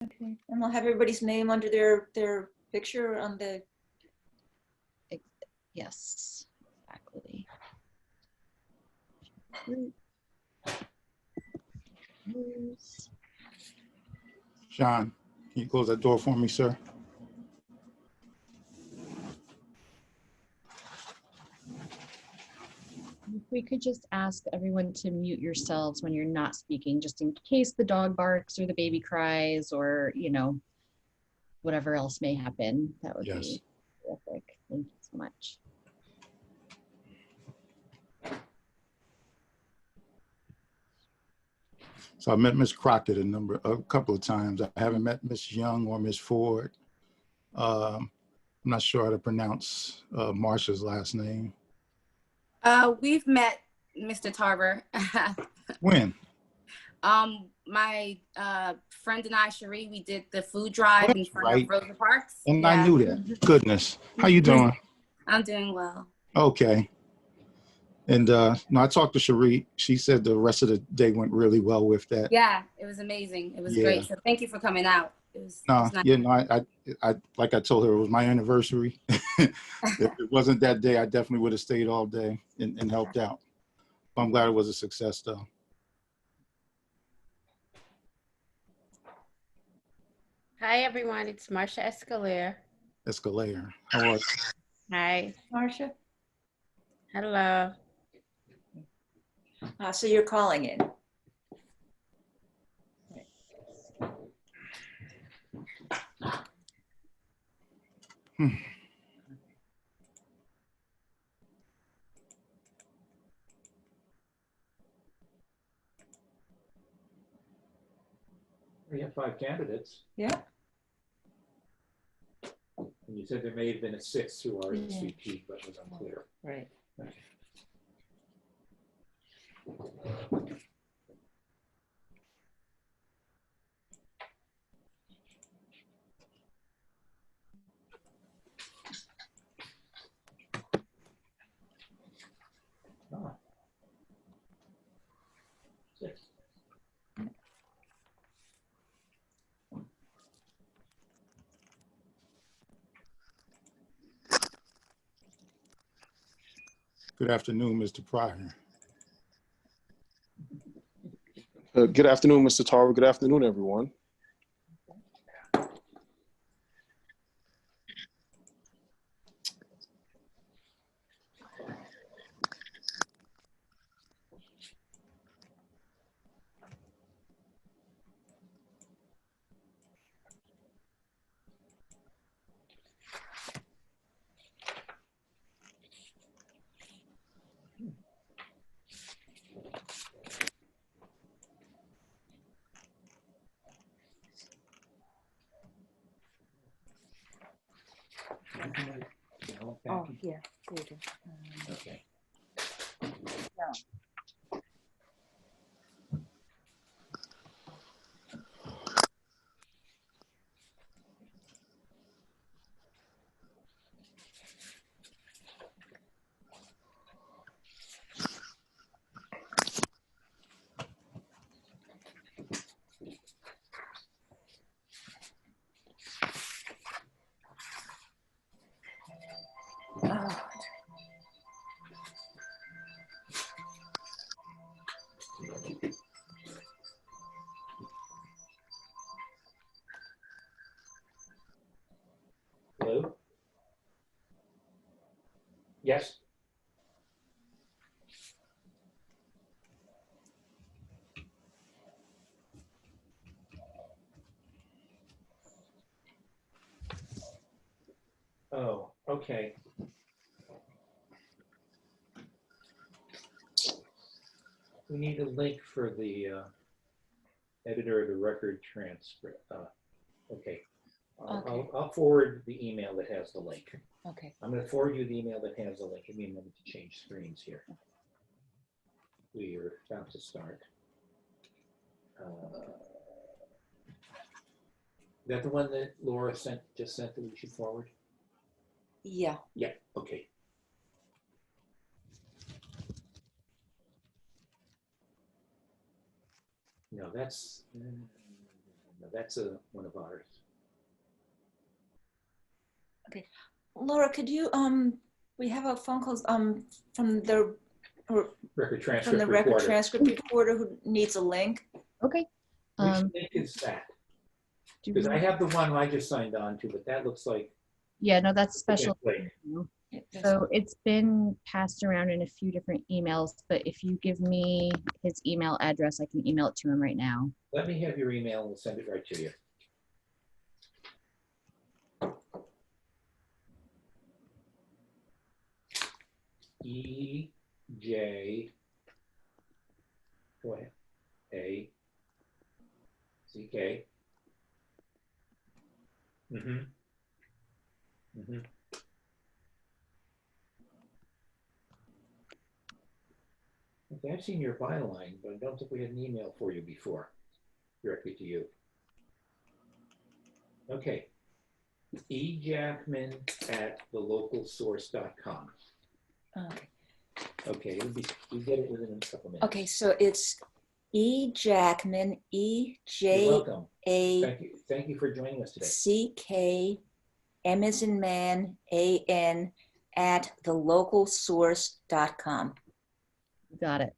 Okay, and I'll have everybody's name under their picture on the. Yes, exactly. Sean, can you close that door for me, sir? If we could just ask everyone to mute yourselves when you're not speaking, just in case the dog barks or the baby cries or, you know, whatever else may happen. That would be terrific. Thank you so much. So I met Miss Crockett a couple of times. I haven't met Miss Young or Miss Forde. I'm not sure how to pronounce Marsha's last name. We've met Mr. Tarver. When? My friend and I, Cherie, we did the food drive in front of Rosa Parks. And I knew that. Goodness. How you doing? I'm doing well. Okay. And no, I talked to Cherie. She said the rest of the day went really well with that. Yeah, it was amazing. It was great. So thank you for coming out. It was nice. Yeah, no, I like I told her, it was my anniversary. If it wasn't that day, I definitely would have stayed all day and helped out. But I'm glad it was a success, though. Hi, everyone. It's Marsha Escalliere. Escalliere. How are you? Hi. Marsha? Hello. So you're calling in. We have 5 candidates. Yeah. And you said there may have been a 6th through RSVP, but it was unclear. Right. Ah. 6. Good afternoon, Mr. Pryor. Good afternoon, Mr. Tarver. Good afternoon, everyone. Oh, yeah. Okay. Hello? Yes? Oh, okay. We need a link for the editor of the record transcript. Okay. I'll forward the email that has the link. Okay. I'm going to forward you the email that has the link. Give me a moment to change screens here. We are about to start. Is that the one that Laura just sent that we should forward? Yeah. Yeah, okay. No, that's No, that's one of ours. Laura, could you, we have a phone call from the Record transcript from the record recorder. transcript recorder who needs a link. Okay. Which link is that? Do Because we- I have the one I just signed on to, but that looks like Yeah, no, that's special. link. So it's been passed around in a few different emails, but if you give me his email address, I can email it to him right now. Let me have your email and we'll send it right to you. E.J. Go ahead. A.C.K. Mm-hmm. Mm-hmm. Okay, I've seen your byline, but I don't think we had an email for you before, directly to you. Okay. ejackman@thelocalsource.com. Okay. Okay, we get it within a couple minutes. Okay, so it's E. Jackman, You're E.J. welcome. A. Thank you for joining us today. C.K. M as in man, A.N. @thelocalsource.com. Got it.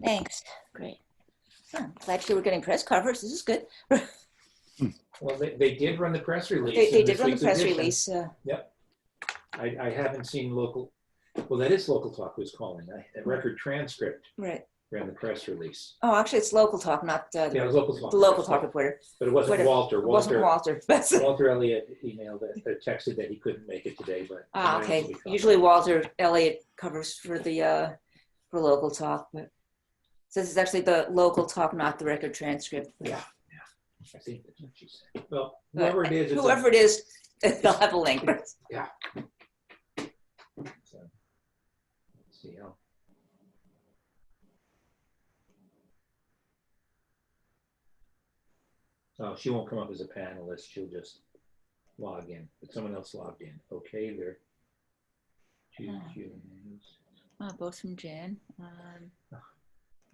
Thanks. Great. I'm glad you were getting press coverage. This is good. Well, they did run the press release. They in did this run the week's press edition. release. Yep. I haven't seen local, well, that is Local Talk who's calling. A record transcript Right. ran the press release. Oh, actually, it's Local Talk, not Yeah, it was Local Talk. the Local Talk reporter. But it wasn't Whatever. Walter. It wasn't Walter. Walter Elliott emailed texted that he couldn't make it today, but. Okay. Usually Walter Elliott covers for the for Local Talk, but this is actually the Local Talk, not the record transcript. Yeah. I think that's what she said. Well, But whoever it is. it's whoever it is, they'll have a link. Yeah. So, let's see how. Oh, she won't come up as a panelist. She'll just log in. But someone else logged in. Okay, there. Both from Jan.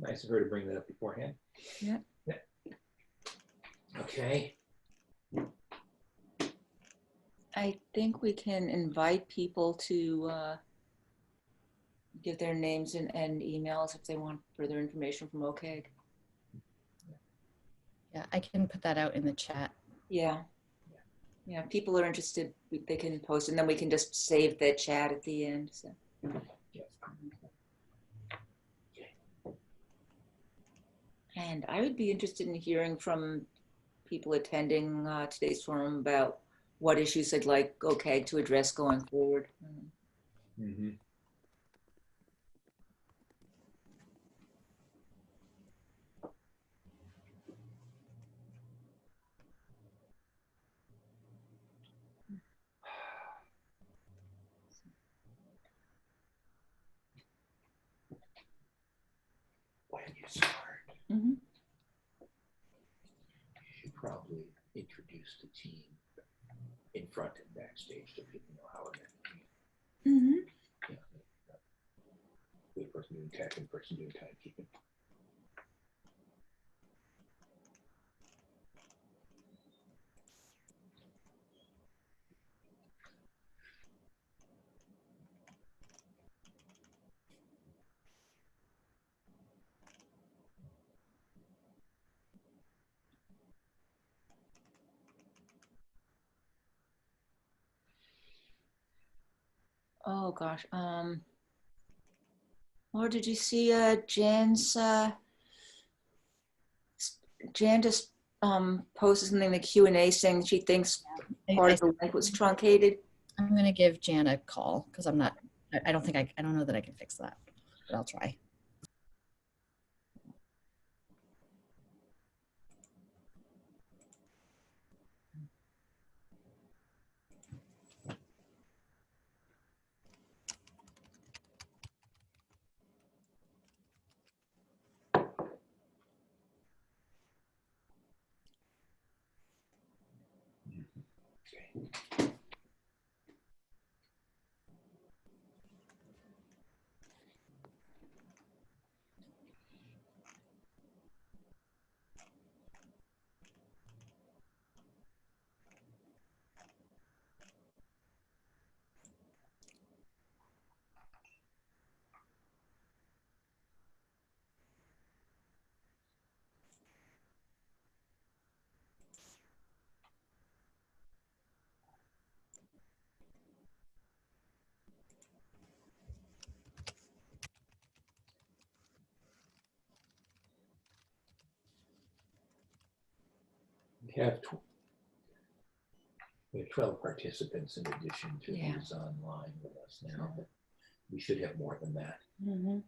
Nice of her to bring that up beforehand. Yeah. Okay. I think we can invite people to give their names and emails if they want further information from OCAG. Yeah, I can put that out in the chat. Yeah. Yeah, if people are interested, they can post, and then we can just save the chat at the end. So. And I would be interested in hearing from people attending today's forum about what issues they'd like OCAG to address going forward. Mm-hmm. When you start, Mm-hmm. you should probably introduce the team in front and backstage so people know how it is. Mm-hmm. The person doing tech and the person doing timekeeping. Oh gosh. Or did you see Jan's Jan just posted something in the Q&A saying she thinks part of the link was truncated. I'm gonna give Jan a call because I'm not. I don't think I don't know that I can fix that, but I'll try. We have 12 participants in addition to who's online with us now, but we should have more than that. Mm-hmm.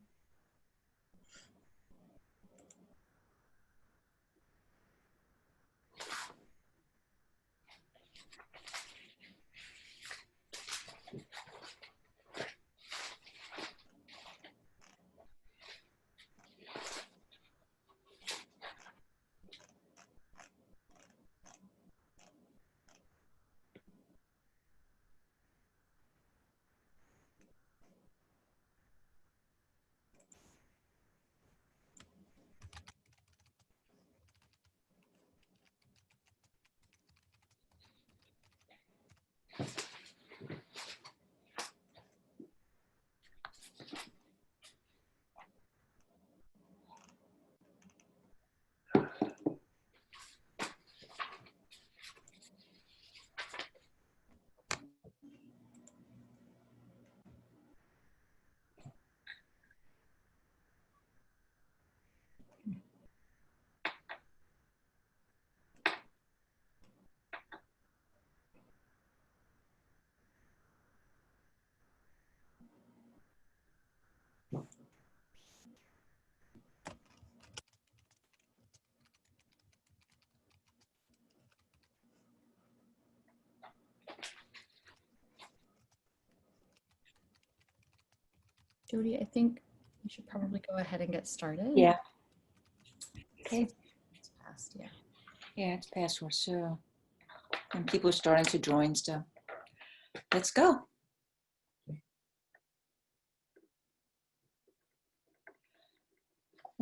Jody, I think we should probably go ahead and get started. Yeah. Okay. It's past, yeah. Yeah, it's past work, so, and people are starting to join stuff. Let's go.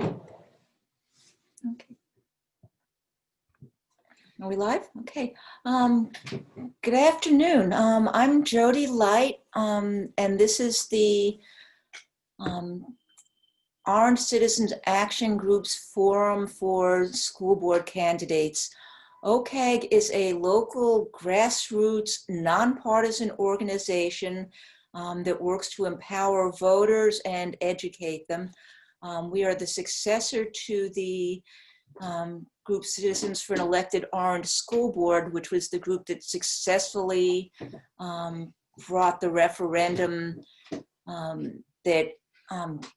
Okay. Are we live? Okay. Good afternoon. I'm Jody Leight, and this is the Orange Citizens Action Group's Forum for School Board Candidates. OCAG is a local grassroots nonpartisan organization that works to empower voters and educate them. We are the successor to the group Citizens for an Elected Orange School Board, which was the group that successfully brought the referendum that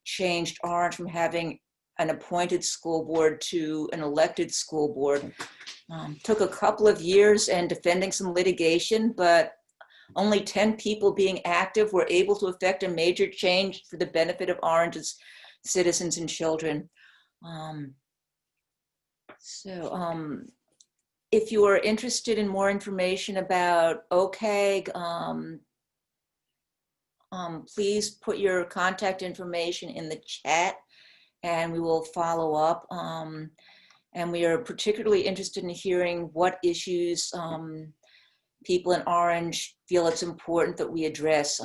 changed Orange from having an appointed school board to an elected school board. Took a couple of years and defending some litigation, but only 10 people being active were able to effect a major change for the benefit of Orange's citizens and children. If you are interested in more information about OCAG, please put your contact information in the chat and we will follow up. And we are particularly interested in hearing what issues people in Orange feel it's important that we address.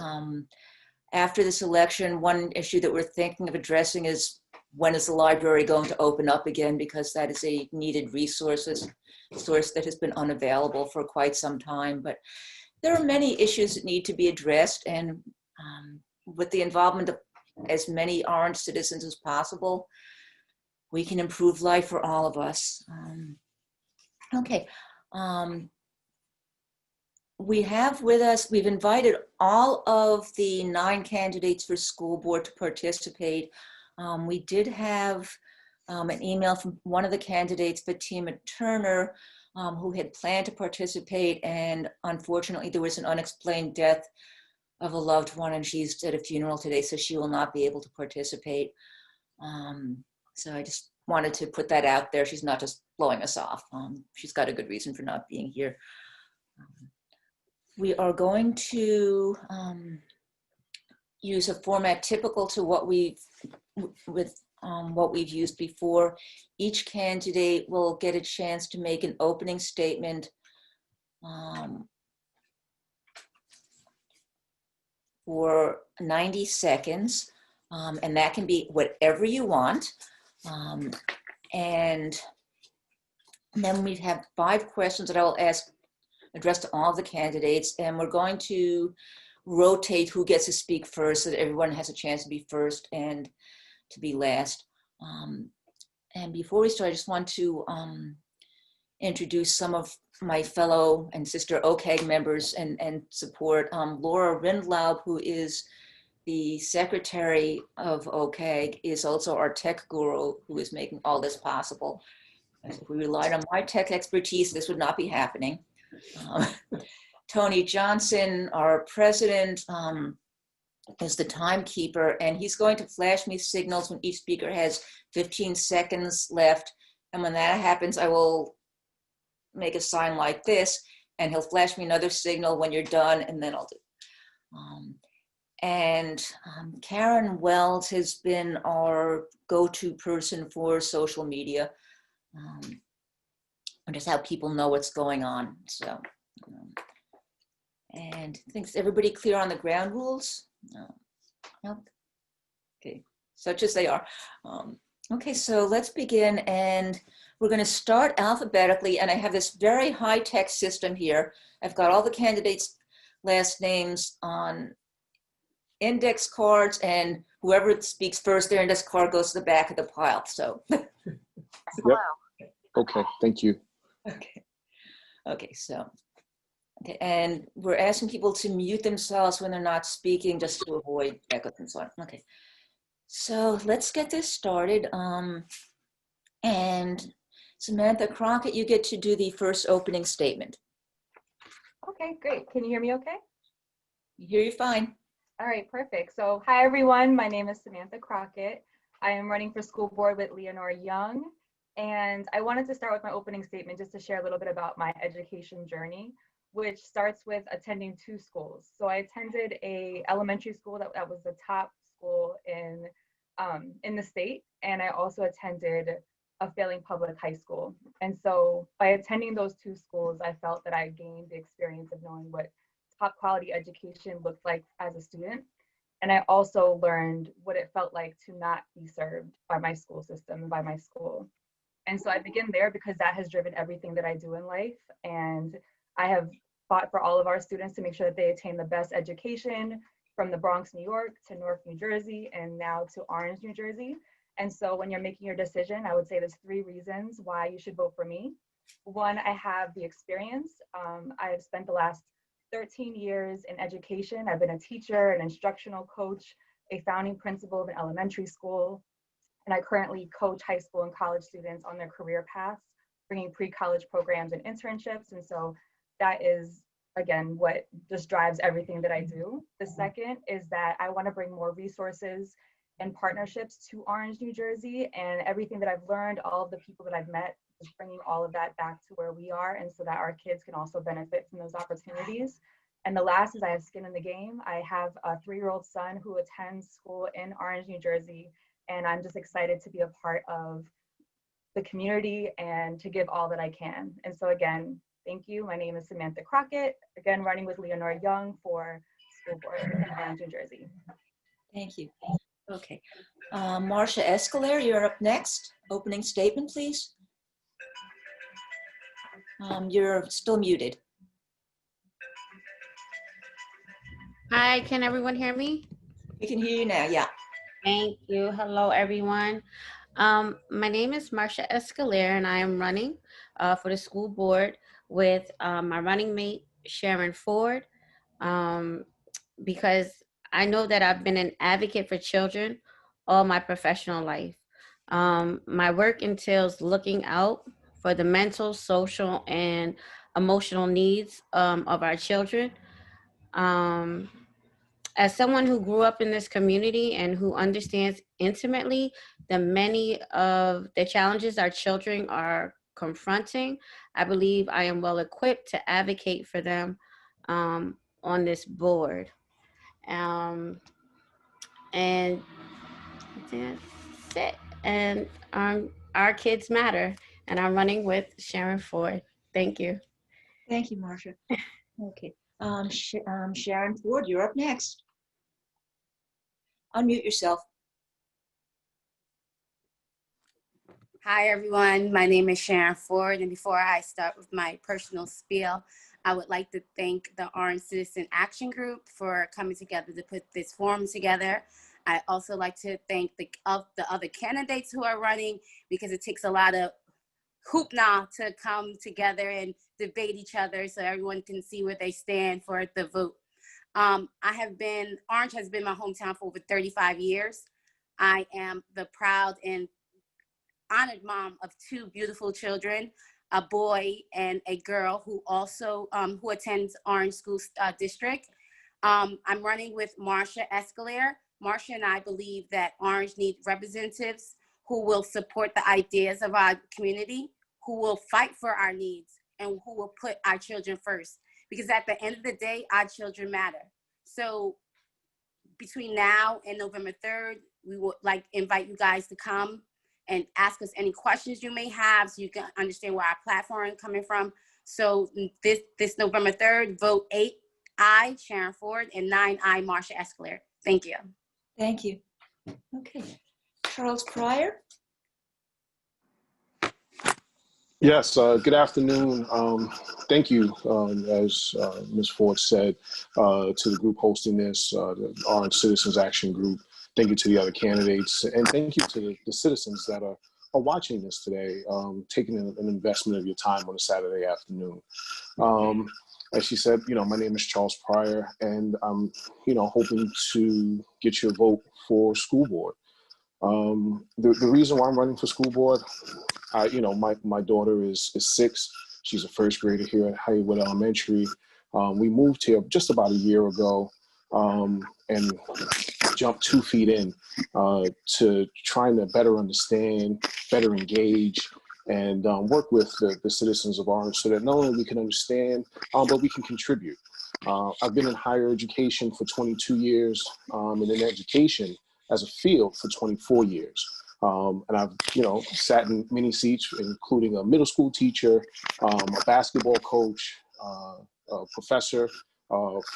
After this election, one issue that we're thinking of addressing is when is the library going to open up again, because that is a needed source that has been unavailable for quite some time. But there are many issues that need to be addressed, and with the involvement of as many Orange citizens as possible, we can improve life for all of us. Okay. We have with us, we've invited all of the 9 candidates for school board to participate. We did have an email from one of the candidates, Fatima Turner, who had planned to participate, and unfortunately there was an unexplained death of a loved one, and she's at a funeral today, so she will not be able to participate. So I just wanted to put that out there. She's not just blowing us off. She's got a good reason for not being here. We are going to use a format typical to what we've used before. Each candidate will get a chance to make an opening statement for 90 seconds, and that can be whatever you want. And then we have 5 questions that I will address to all of the candidates, and we're going to rotate who gets to speak first so that everyone has a chance to be first and to be last. And before we start, I just want to introduce some of my fellow and sister OCAG members and support. Laura Rindlaub, who is the secretary of OCAG, is also our tech guru who is making all this possible. If we relied on my tech expertise, this would not be happening. Tony Johnson, our president, is the timekeeper, and he's going to flash me signals when each speaker has 15 seconds left. And when that happens, I will make a sign like this, and he'll flash me another signal when you're done, and then I'll do. Karen Wells has been our go-to person for social media, and just how people know what's going on. So, and I think, is everybody clear on the ground rules? No. Okay, such as they are. Okay, so let's begin, and we're going to start alphabetically, and I have this very high-tech system here. I've got all the candidates' last names on index cards, and whoever speaks first, their index card goes to the back of the pile. So, yep. Okay, thank you. Okay, so, okay, and we're asking people to mute themselves when they're not speaking, just to avoid echoes and so on. Okay, so let's get this started. And Samantha Crockett, you get to do the first opening statement. Okay, great. Can you hear me okay? You hear you fine. All right, perfect. So hi, everyone. My name is Samantha Crockett. I am running for school board with Leonor Young. And I wanted to start with my opening statement just to share a little bit about my education journey, which starts with attending 2 schools. So I attended a elementary school that was the top school in the state. And I also attended a failing public high school. And so by attending those 2 schools, I felt that I gained the experience of knowing what top quality education looked like as a student. And I also learned what it felt like to not be served by my school system and by my school. And so I begin there because that has driven everything that I do in life. And I have fought for all of our students to make sure that they attain the best education, from the Bronx, New York to Newark, New Jersey, and now to Orange, New Jersey. And so when you're making your decision, I would say there's 3 reasons why you should vote for me. 1, I have the experience. I have spent the last 13 years in education. I've been a teacher, an instructional coach, a founding principal of an elementary school, and I currently coach high school and college students on their career paths, bringing pre-college programs and internships. And so that is, again, what just drives everything that I do. The second is that I want to bring more resources and partnerships to Orange, New Jersey, and everything that I've learned, all of the people that I've met, just bringing all of that back to where we are, and so that our kids can also benefit from those opportunities. And the last is I have skin in the game. I have a 3-year-old son who attends school in Orange, New Jersey, and I'm just excited to be a part of the community and to give all that I can. And so again, thank you. My name is Samantha Crockett, again, running with Leonor Young for school board in Orange, New Jersey. Thank you. Okay. Marsha Escalliere, you're up next. Opening statement, please. You're still muted. Hi, can everyone hear me? We can hear you now, yeah. Thank you. Hello, everyone. My name is Marsha Escalliere, and I am running for the school board with my running mate, Sharon Forde, because I know that I've been an advocate for children all my professional life. My work entails looking out for the mental, social, and emotional needs of our children. As someone who grew up in this community and who understands intimately the many of the challenges our children are confronting, I believe I am well equipped to advocate for them on this board. And that's it. And our kids matter. And I'm running with Sharon Forde. Thank you. Thank you, Marsha. Okay. Sharon Forde, you're up next. Unmute yourself. Hi, everyone. My name is Sharon Forde, and before I start with my personal spiel, I would like to thank the Orange Citizen Action Group for coming together to put this forum together. I also like to thank the other candidates who are running, because it takes a lot of hoopla to come together and debate each other so everyone can see where they stand for the vote. Orange has been my hometown for over 35 years. I am the proud and honored mom of 2 beautiful children, a boy and a girl who also who attends Orange School District. I'm running with Marsha Escalliere. Marsha and I believe that Orange needs representatives who will support the ideas of our community, who will fight for our needs, and who will put our children first. Because at the end of the day, our children matter. So between now and November 3rd, we would like invite you guys to come and ask us any questions you may have so you can understand where our platform is coming from. So this November 3rd, vote 8-I, Sharon Forde, and 9-I, Marsha Escalliere. Thank you. Thank you. Okay. Charles Pryor? Yes, good afternoon. Thank you, as Ms. Forde said, to the group hosting this, the Orange Citizens Action Group. Thank you to the other candidates, and thank you to the citizens that are watching this today, taking an investment of your time on a Saturday afternoon. As she said, my name is Charles Pryor, and I'm, hoping to get your vote for school board. The reason why I'm running for school board, my daughter is 6. She's a first grader here at Highwood Elementary. We moved here just about a year ago, and jumped 2 feet in to trying to better understand, better engage, and work with the citizens of Orange so that not only we can understand, but we can contribute. I've been in higher education for 22 years, and in education as a field for 24 years. And I've, sat in many seats, including a middle school teacher, a basketball coach, a professor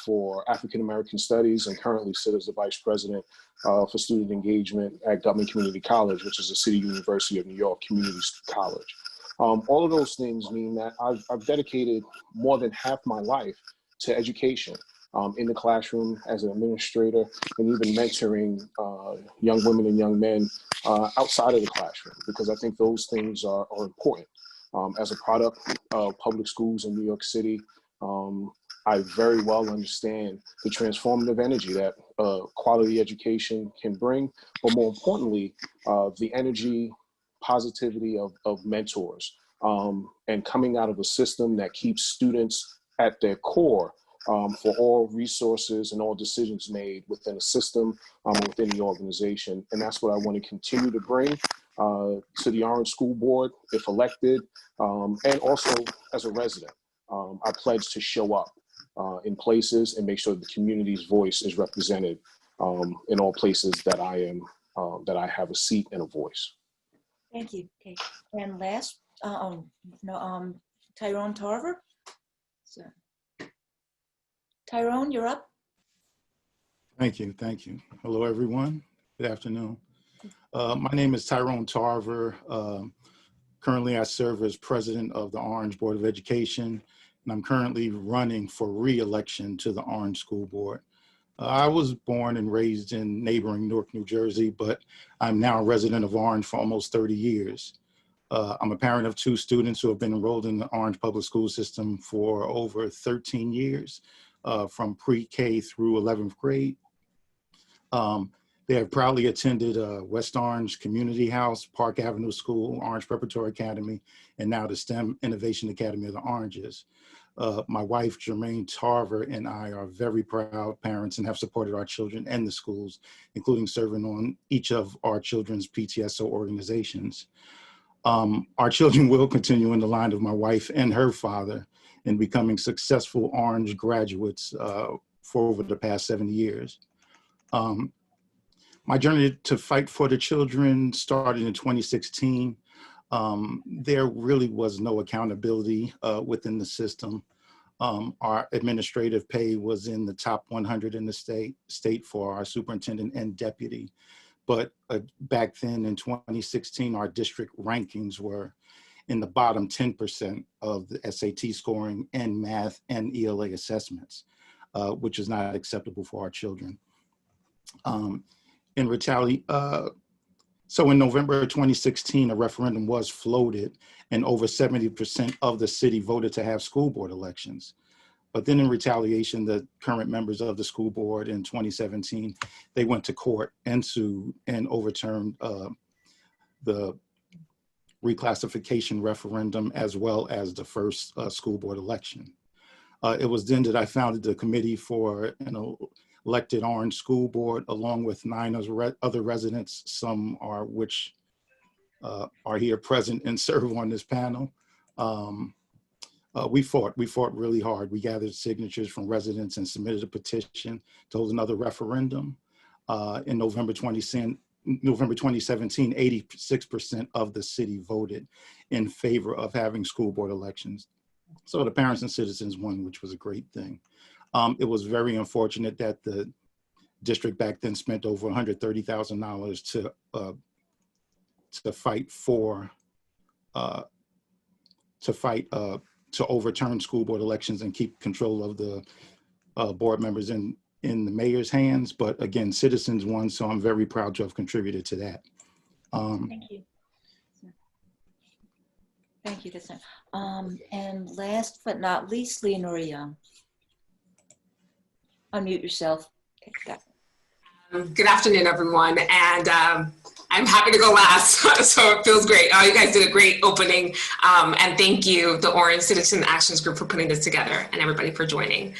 for African American Studies, and currently sit as the vice president for student engagement at Government Community College, which is a City University of New York community college. All of those things mean that I've dedicated more than half my life to education. In the classroom as an administrator, and even mentoring young women and young men outside of the classroom, because I think those things are important. As a product of public schools in New York City, I very well understand the transformative energy that quality education can bring, but more importantly, the energy, positivity of mentors, and coming out of a system that keeps students at their core, for all resources and all decisions made within a system, within the organization. And that's what I want to continue to bring to the Orange School Board, if elected, and also as a resident. I pledge to show up in places and make sure the community's voice is represented in all places that that I have a seat and a voice. Thank you. Okay. And last, Tyrone Tarver? So, Tyrone, you're up. Thank you. Thank you. Hello, everyone. Good afternoon. My name is Tyrone Tarver. Currently, I serve as president of the Orange Board of Education, and I'm currently running for re-election to the Orange School Board. I was born and raised in neighboring Newark, New Jersey, but I'm now a resident of Orange for almost 30 years. I'm a parent of 2 students who have been enrolled in the Orange public school system for over 13 years. From pre-K through 11th grade. They have proudly attended West Orange Community House, Park Avenue School, Orange Preparatory Academy, and now the STEM Innovation Academy of the Oranges. My wife, Jermaine Tarver, and I are very proud parents and have supported our children and the schools, including serving on each of our children's PTSO organizations. Our children will continue in the line of my wife and her father in becoming successful Orange graduates for over the past 7 years. My journey to fight for the children started in 2016. There really was no accountability within the system. Our administrative pay was in the top 100 in the state for our superintendent and deputy. But back then in 2016, our district rankings were in the bottom 10% of the SAT scoring and math and ELA assessments, which is not acceptable for our children. So in November 2016, a referendum was floated and over 70% of the city voted to have school board elections. But then in retaliation, the current members of the school board in 2017, they went to court and sued and overturned the reclassification referendum as well as the first school board election. It was then that I founded the committee for an elected Orange School Board, along with 9 other residents, some are which are here present and serve on this panel. We fought really hard. We gathered signatures from residents and submitted a petition to hold another referendum. In November 2017, 86% of the city voted in favor of having school board elections. So the parents and citizens won, which was a great thing. It was very unfortunate that the district back then spent over $130,000 to fight to overturn school board elections and keep control of the board members in the mayor's hands. But again, citizens won, so I'm very proud to have contributed to that. Thank you. Thank you, Destin. And last but not least, Leonor Young. Unmute yourself. Okay, good afternoon, everyone. And I'm happy to go last, so it feels great. You guys did a great opening. And thank you, the Orange Citizen Actions Group, for putting this together and everybody for joining.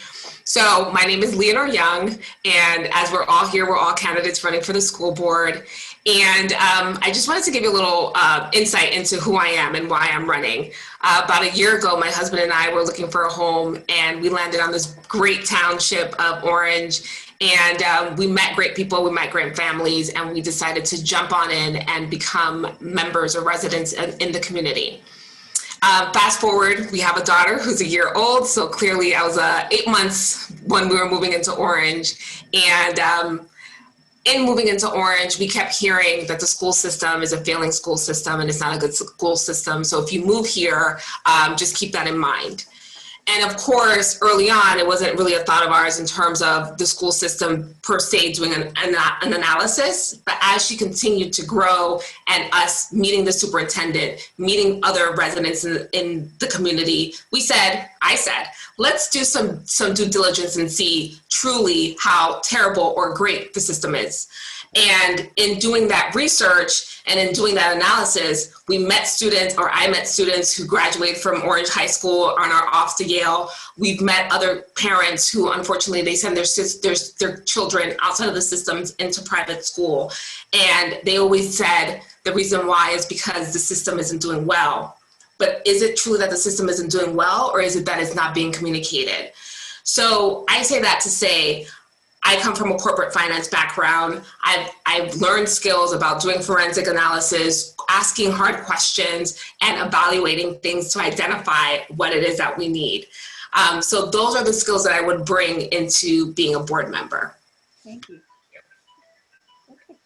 So my name is Leonor Young, and as we're all here, we're all candidates running for the school board. And I just wanted to give you a little insight into who I am and why I'm running. About a year ago, my husband and I were looking for a home, and we landed on this great township of Orange. And we met great people, we met great families, and we decided to jump on in and become members or residents in the community. Fast forward, we have a daughter who's a year old, so clearly I was 8 months when we were moving into Orange. And in moving into Orange, we kept hearing that the school system is a failing school system and it's not a good school system. So if you move here, just keep that in mind. And of course, early on, it wasn't really a thought of ours in terms of the school system per se doing an analysis. But as she continued to grow and us meeting the superintendent, meeting other residents in the community, I said, let's do some due diligence and see truly how terrible or great the system is. And in doing that research and in doing that analysis, I met students who graduated from Orange High School and are off to Yale. We've met other parents who, unfortunately, they send their children outside of the systems into private school. And they always said the reason why is because the system isn't doing well. But is it true that the system isn't doing well, or is it that it's not being communicated? So I say that to say, I come from a corporate finance background. I've learned skills about doing forensic analysis, asking hard questions, and evaluating things to identify what it is that we need. So those are the skills that I would bring into being a board member. thank you. Okay.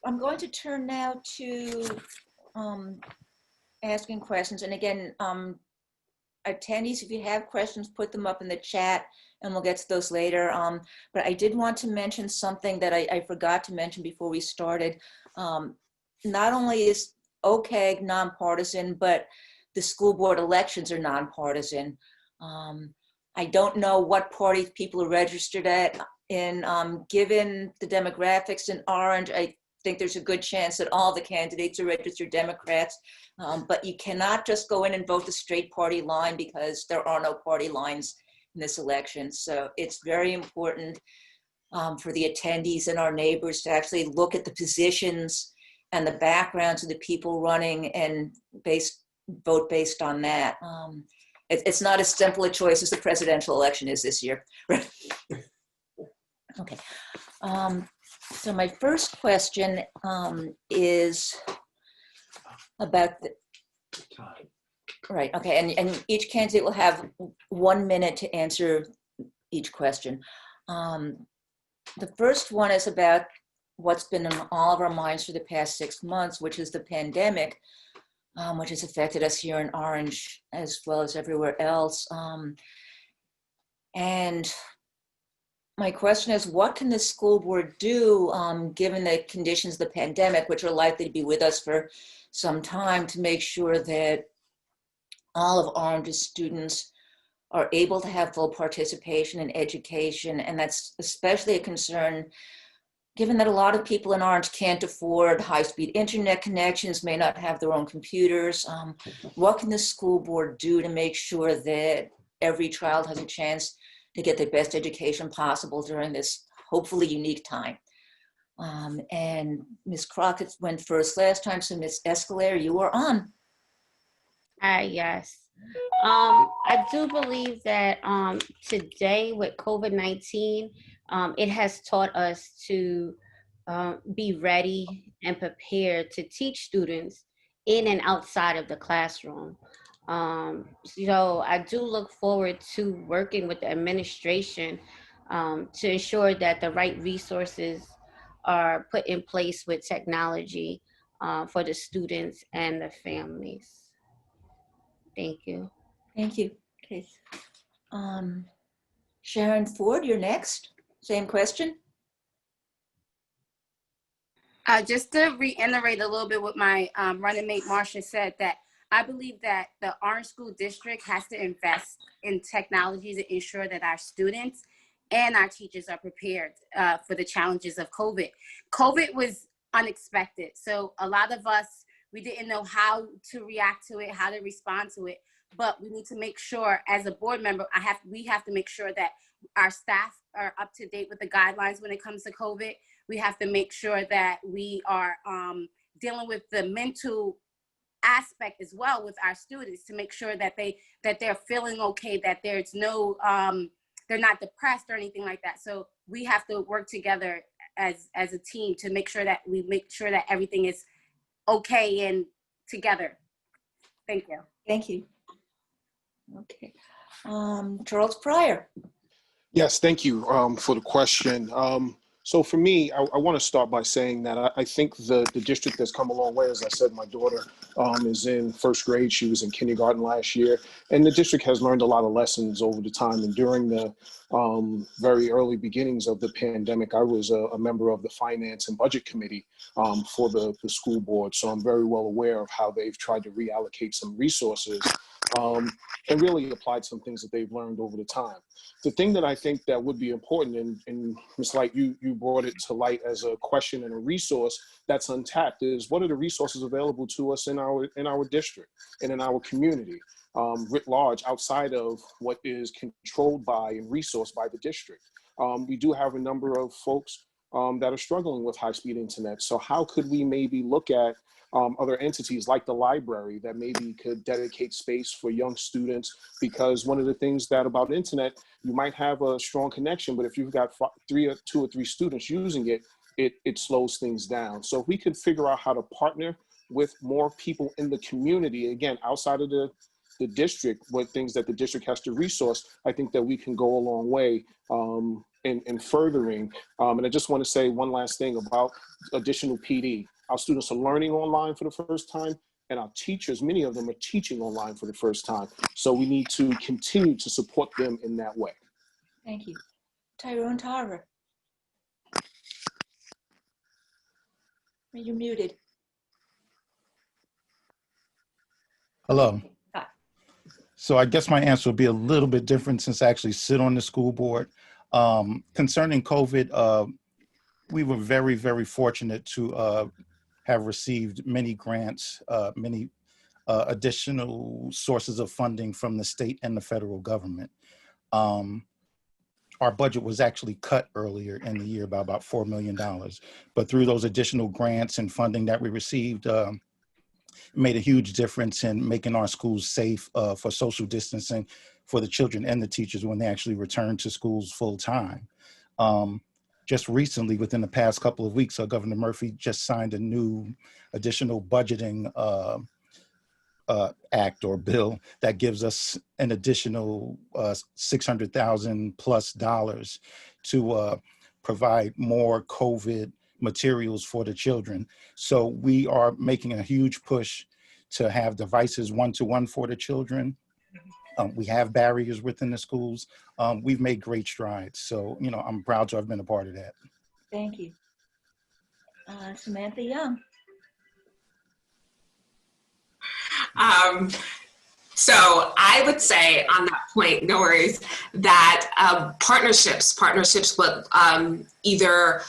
I'm going to turn now to asking questions. And again, attendees, if you have questions, put them up in the chat and we'll get to those later. But I did want to mention something that I forgot to mention before we started. Not only is OCAG nonpartisan, but the school board elections are nonpartisan. I don't know what party people are registered at. Given the demographics in Orange, I think there's a good chance that all the candidates are registered Democrats, but you cannot just go in and vote the straight party line because there are no party lines in this election. So it's very important for the attendees and our neighbors to actually look at the positions and the backgrounds of the people running and vote based on that. It's not as simple a choice as the presidential election is this year. Okay. So my first question is about the time. Right, okay, and each candidate will have 1 minute to answer each question. The first one is about what's been on all of our minds for the past 6 months, which is the pandemic, which has affected us here in Orange as well as everywhere else. And my question is, what can the school board do, given the conditions of the pandemic, which are likely to be with us for some time, to make sure that all of Orange's students are able to have full participation in education? And that's especially a concern given that a lot of people in Orange can't afford high-speed internet connections, may not have their own computers. What can the school board do to make sure that every child has a chance to get the best education possible during this hopefully unique time? And Ms. Crockett went first last time, so Ms. Escalliere, you are on. Yes. I do believe that today with COVID-19, it has taught us to be ready and prepared to teach students in and outside of the classroom. So I do look forward to working with the administration to ensure that the right resources are put in place with technology for the students and the families. Thank you. Thank you. Okay. Sharon Forde, you're next. Same question. Just to reiterate a little bit what my running mate Marsha said, that I believe that the Orange School District has to invest in technology to ensure that our students and our teachers are prepared for the challenges of COVID. COVID was unexpected. So a lot of us, we didn't know how to react to it, how to respond to it. But we need to make sure, as a board member, we have to make sure that our staff are up to date with the guidelines when it comes to COVID. We have to make sure that we are dealing with the mental aspect as well with our students, to make sure that they're feeling okay, that there's no they're not depressed or anything like that. So we have to work together as a team to make sure that everything is okay and together. Thank you. Thank you. Okay. Charles Pryor. Yes, thank you for the question. So for me, I want to start by saying that I think the district has come a long way. As I said, my daughter is in first grade. She was in kindergarten last year. And the district has learned a lot of lessons over the time. And during the very early beginnings of the pandemic, I was a member of the Finance and Budget Committee for the school board. So I'm very well aware of how they've tried to reallocate some resources and really applied some things that they've learned over the time. The thing that I think that would be important, and Ms. Leight, you brought it to light as a question and a resource that's untapped, is what are the resources available to us in our district and in our community, writ large, outside of what is controlled by and resourced by the district. We do have a number of folks that are struggling with high-speed internet. So how could we maybe look at other entities like the library that maybe could dedicate space for young students? Because one of the things that about internet, you might have a strong connection, but if you've got two or three students using it, it slows things down. So if we could figure out how to partner with more people in the community, again, outside of the district, what things that the district has to resource, I think that we can go a long way in furthering. And I just want to say one last thing about additional PD. Our students are learning online for the first time, and our teachers, many of them are teaching online for the first time. So we need to continue to support them in that way. Thank you. Tyrone, Tarver. You're muted. Hello. So I guess my answer will be a little bit different since I actually sit on the school board. Concerning COVID, we were very, very fortunate to have received many grants, many additional sources of funding from the state and the federal government. Our budget was actually cut earlier in the year by about $4 million. But through those additional grants and funding that we received, made a huge difference in making our schools safe for social distancing for the children and the teachers when they actually return to schools full time. Just recently, within the past couple of weeks, Governor Murphy just signed a new additional budgeting act or bill that gives us an additional $600,000+ to provide more COVID materials for the children. So we are making a huge push to have devices one-to-one for the children. We have barriers within the schools. We've made great strides. So, you know, I'm proud to have been a part of that. Thank you. Samantha Young. So I would say on that point, no worries, that partnerships with either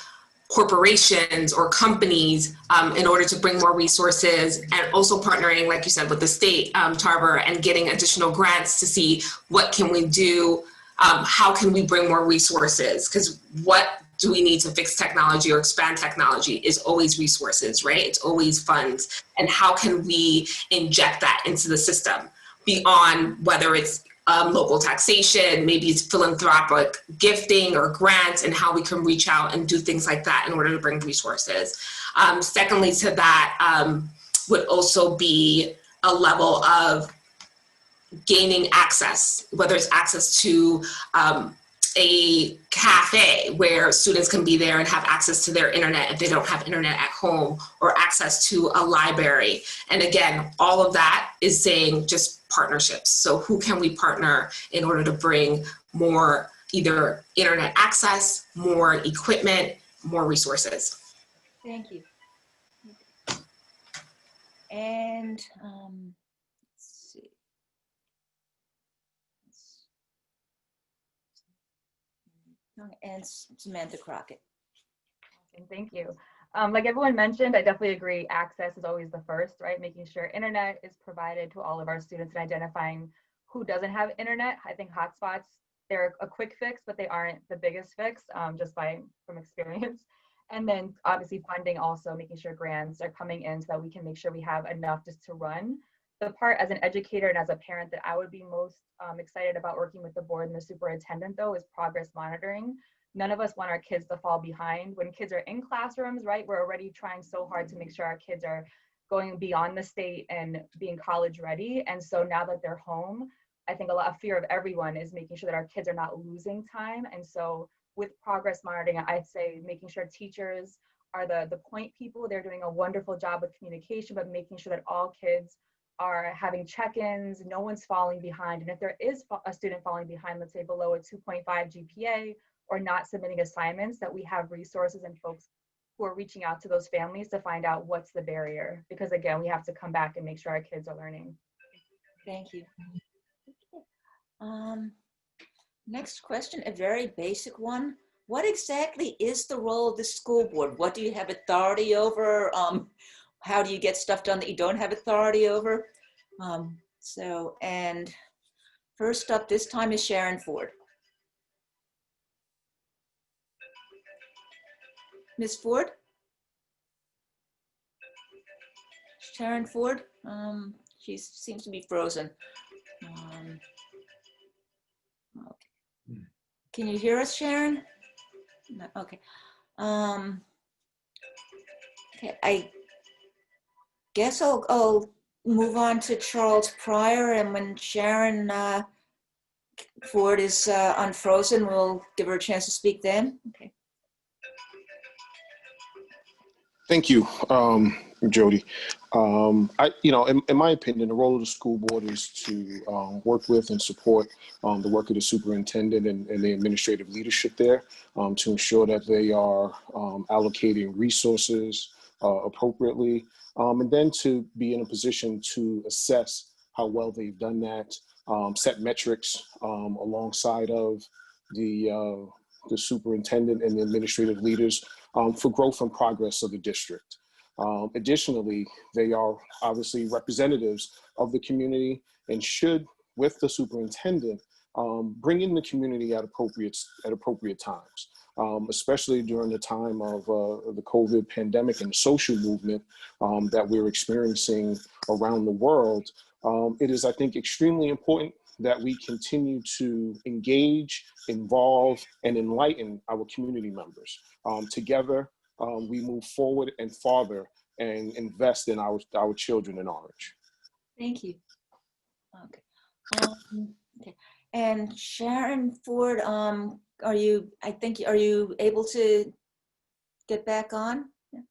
corporations or companies in order to bring more resources, and also partnering, like you said, with the state, Tarver, and getting additional grants to see what can we do, how can we bring more resources, because what do we need to fix technology or expand technology is always resources, right? It's always funds. And how can we inject that into the system beyond whether it's local taxation, maybe it's philanthropic gifting or grants, and how we can reach out and do things like that in order to bring resources. Secondly to that would also be a level of gaining access, whether it's access to a cafe where students can be there and have access to their internet if they don't have internet at home, or access to a library. And again, all of that is saying just partnerships. So who can we partner in order to bring more either internet access, more equipment, more resources? Thank you. And let's see. And Samantha Crockett. Awesome, thank you. Like everyone mentioned, I definitely agree. Access is always the first, right? Making sure internet is provided to all of our students and identifying who doesn't have internet. I think hotspots, they're a quick fix, but they aren't the biggest fix, just from experience. And then obviously funding, also making sure grants are coming in so that we can make sure we have enough just to run. The part as an educator and as a parent that I would be most excited about working with the board and the superintendent, though, is progress monitoring. None of us want our kids to fall behind. When kids are in classrooms, right, we're already trying so hard to make sure our kids are going beyond the state and being college ready. And so now that they're home, I think a lot of fear of everyone is making sure that our kids are not losing time. And so with progress monitoring, I'd say making sure teachers are the point people. They're doing a wonderful job with communication, but making sure that all kids are having check-ins, no one's falling behind. And if there is a student falling behind, let's say below a 2.5 GPA or not submitting assignments, that we have resources and folks who are reaching out to those families to find out what's the barrier. Because again, we have to come back and make sure our kids are learning. Thank you. Next question, a very basic one. What exactly is the role of the school board? What do you have authority over? How do you get stuff done that you don't have authority over? And first up this time is Sharon Forde. Ms. Forde? Sharon Forde? She seems to be frozen. Okay. Can you hear us, Sharon? No, okay. Okay, I guess I'll move on to Charles Pryor, and when Sharon Forde is unfrozen, we'll give her a chance to speak then. Okay. Thank you, Jody. In my opinion, the role of the school board is to work with and support the work of the superintendent and the administrative leadership there to ensure that they are allocating resources appropriately, and then to be in a position to assess how well they've done that, set metrics alongside of the superintendent and the administrative leaders for growth and progress of the district. Additionally, they are obviously representatives of the community and should, with the superintendent, bring in the community at appropriate times, especially during the time of the COVID pandemic and social movement that we're experiencing around the world. It is, I think, extremely important that we continue to engage, involve, and enlighten our community members. Together, we move forward and farther and invest in our children in Orange. Thank you. Okay. Okay. And Sharon Forde, are you able to get back on? Yeah.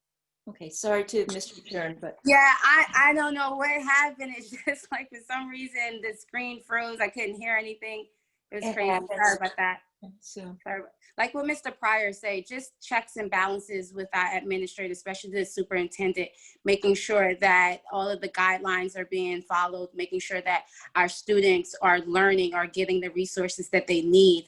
Okay, sorry to Mr. Sharon, but Yeah, I don't know what happened. It's just like for some reason the screen froze. I couldn't hear anything. It was it crazy. happens. Sorry about that. So, Sorry. Like what Mr. Pryor said, just checks and balances with our administrator, especially the superintendent, making sure that all of the guidelines are being followed, making sure that our students are learning, are getting the resources that they need,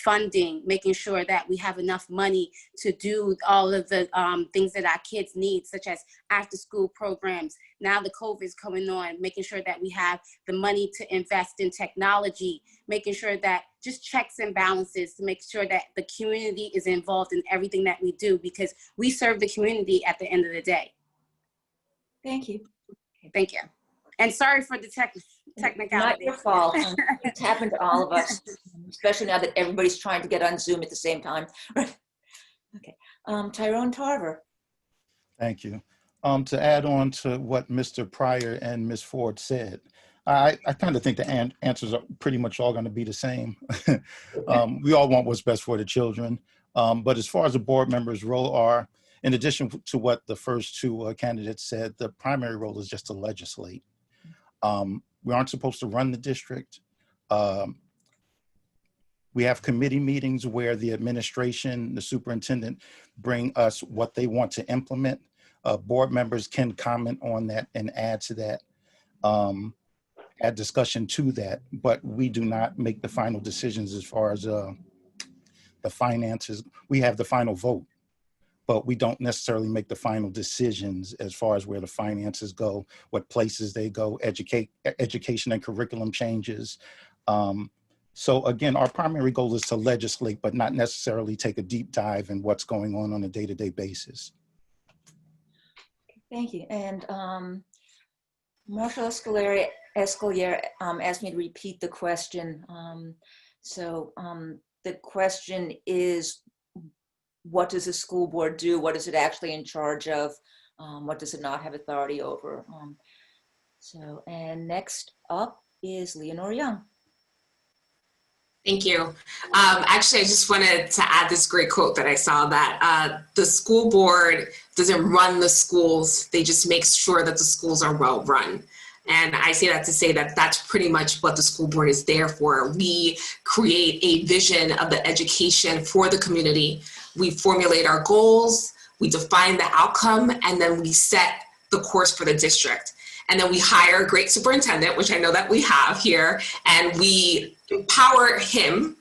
funding, making sure that we have enough money to do all of the things that our kids need, such as after school programs. Now the COVID is coming on, making sure that we have the money to invest in technology, making sure that just checks and balances to make sure that the community is involved in everything that we do, because we serve the community at the end of the day. thank you. Thank you. And sorry for the technicality. Not your fault. It's happened to all of us, especially now that everybody's trying to get on Zoom at the same time. Okay, Tyrone Tarver. Thank you. To add on to what Mr. Pryor and Ms. Forde said, I kind of think the answers are pretty much all going to be the same. We all want what's best for the children. But as far as the board members' role are, in addition to what the first two candidates said, the primary role is just to legislate. We aren't supposed to run the district. We have committee meetings where the administration, the superintendent bring us what they want to implement. Board members can comment on that and add to that, add discussion to that, but we do not make the final decisions as far as the finances. We have the final vote, but we don't necessarily make the final decisions as far as where the finances go, what places they go, education and curriculum changes. So again, our primary goal is to legislate, but not necessarily take a deep dive in what's going on a day-to-day basis. Thank you. And Marsha Escalliere asked me to repeat the question. The question is, what does the school board do? What is it actually in charge of? What does it not have authority over? And next up is Leonor Young. Thank you. Actually, I just wanted to add this great quote that I saw, that the school board doesn't run the schools, they just make sure that the schools are well run. And I say that to say that that's pretty much what the school board is there for. We create a vision of the education for the community. We formulate our goals, we define the outcome, and then we set the course for the district. And then we hire a great superintendent, which I know that we have here, and we empower him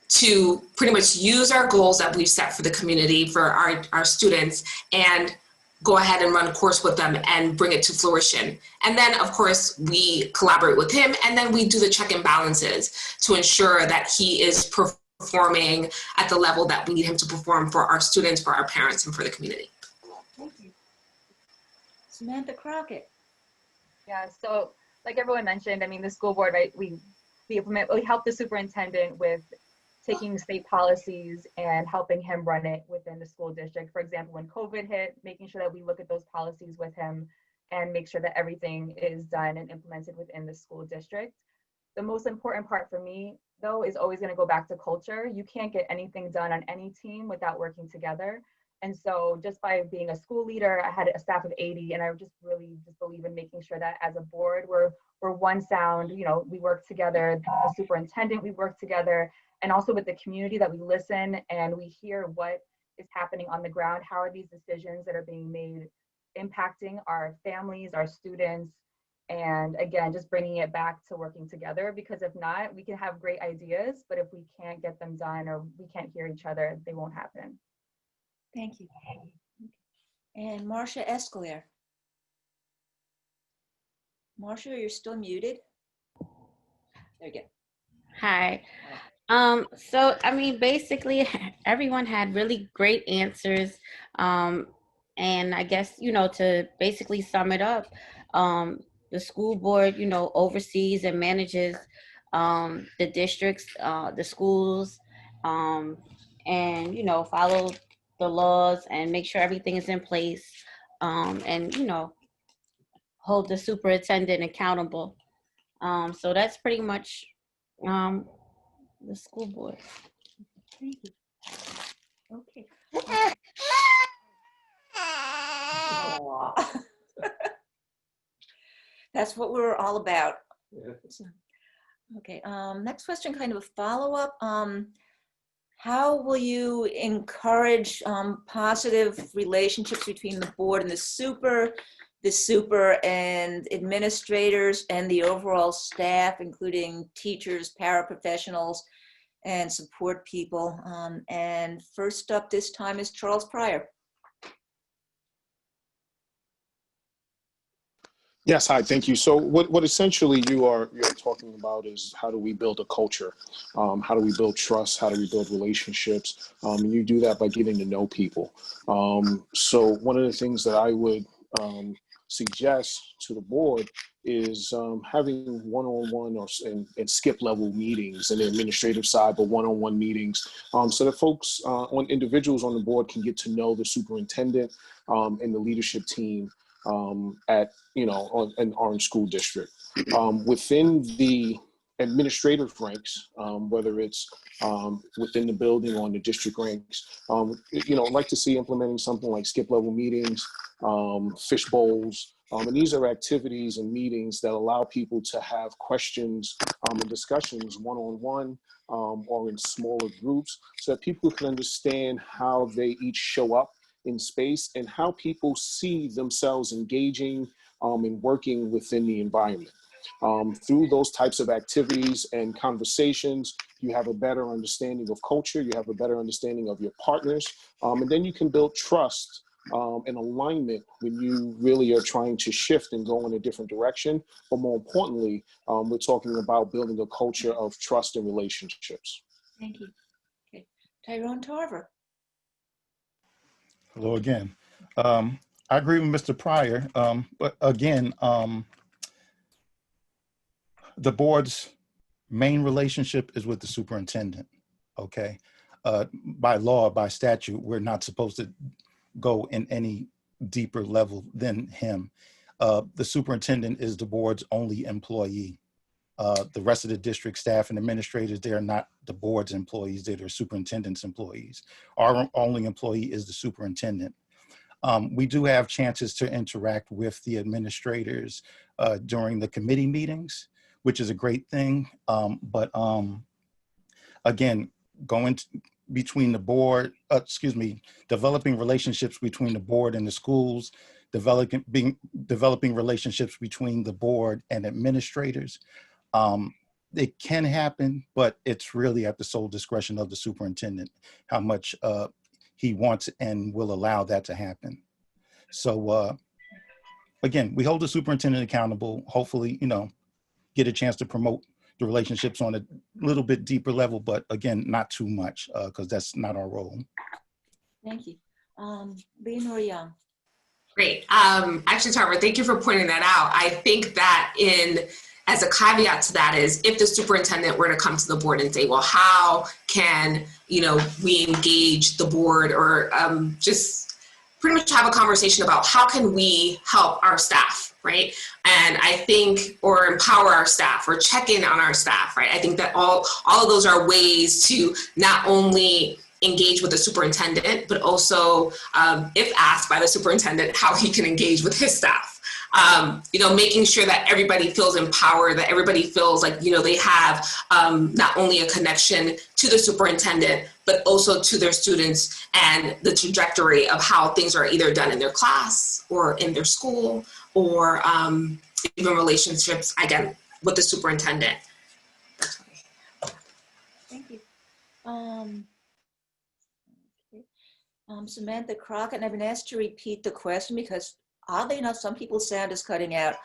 to pretty much use our goals that we've set for the community, for our students, and go ahead and run a course with them and bring it to fruition. And then, of course, we collaborate with him, and then we do the check and balances to ensure that he is performing at the level that we need him to perform for our students, for our parents, and for the community. Thank you. Samantha Crockett. Yeah, so like everyone mentioned, I mean, the school board, right, we help the superintendent with taking state policies and helping him run it within the school district. For example, when COVID hit, making sure that we look at those policies with him and make sure that everything is done and implemented within the school district. The most important part for me, though, is always going to go back to culture. You can't get anything done on any team without working together. And so just by being a school leader, I had a staff of 80, and I just really just believe in making sure that as a board, we're one sound, you know, we work together, the superintendent, we work together, and also with the community, that we listen and we hear what is happening on the ground. How are these decisions that are being made impacting our families, our students, and again, just bringing it back to working together, because if not, we can have great ideas, but if we can't get them done or we can't hear each other, they won't happen. Thank you. And Marsha Escalliere. Marsha, you're still muted. There you go. Hi. So, I mean, basically, everyone had really great answers. And I guess, you know, to basically sum it up, the school board, you know, oversees and manages the districts, the schools, and, you know, follow the laws and make sure everything is in place, and, you know, hold the superintendent accountable. So that's pretty much the school board. Thank you. Okay. Aw. That's what we're all about. Yeah. Okay, next question, kind of a follow-up. How will you encourage positive relationships between the board and the super and administrators and the overall staff, including teachers, paraprofessionals, and support people? And first up this time is Charles Pryor. Yes, hi, thank you. So what essentially you're talking about is how do we build a culture? How do we build trust? How do we build relationships? And you do that by getting to know people. So one of the things that I would suggest to the board is having one-on-one and skip level meetings in the administrative side, but one-on-one meetings so that folks individuals on the board can get to know the superintendent and the leadership team at an Orange School District. Within the administrative ranks, whether it's within the building or in the district ranks, I'd like to see implementing something like skip level meetings, fish bowls, and these are activities and meetings that allow people to have questions and discussions one-on-one or in smaller groups so that people can understand how they each show up in space and how people see themselves engaging and working within the environment. Through those types of activities and conversations, you have a better understanding of culture, you have a better understanding of your partners, and then you can build trust and alignment when you really are trying to shift and go in a different direction. But more importantly, we're talking about building a culture of trust and relationships. Thank you. Okay, Tyrone Tarver. Hello again. I agree with Mr. Pryor, but again, the board's main relationship is with the superintendent, okay? By law, by statute, we're not supposed to go in any deeper level than him. The superintendent is the board's only employee. The rest of the district staff and administrators, they are not the board's employees, they're their superintendent's employees. Our only employee is the superintendent. We do have chances to interact with the administrators during the committee meetings, which is a great thing. But again, going between the board, developing relationships between the board and the schools, developing relationships between the board and administrators. It can happen, but it's really at the sole discretion of the superintendent, how much he wants and will allow that to happen. So again, we hold the superintendent accountable, hopefully, get a chance to promote the relationships on a little bit deeper level, but again, not too much because that's not our role. Thank you. Leonor Young. Great. Actually, Tarver, thank you for pointing that out. I think that as a caveat to that is if the superintendent were to come to the board and say, well, how can, we engage the board or just pretty much have a conversation about how can we help our staff, right? And I think, or empower our staff or check in on our staff, right? I think that all of those are ways to not only engage with the superintendent, but also if asked by the superintendent, how he can engage with his staff. Making sure that everybody feels empowered, that everybody feels like, they have not only a connection to the superintendent, but also to their students and the trajectory of how things are either done in their class or in their school or even relationships, again, with the superintendent. Thank you. Samantha Crockett, and I've been asked to repeat the question because oddly enough, some people's sound is cutting out.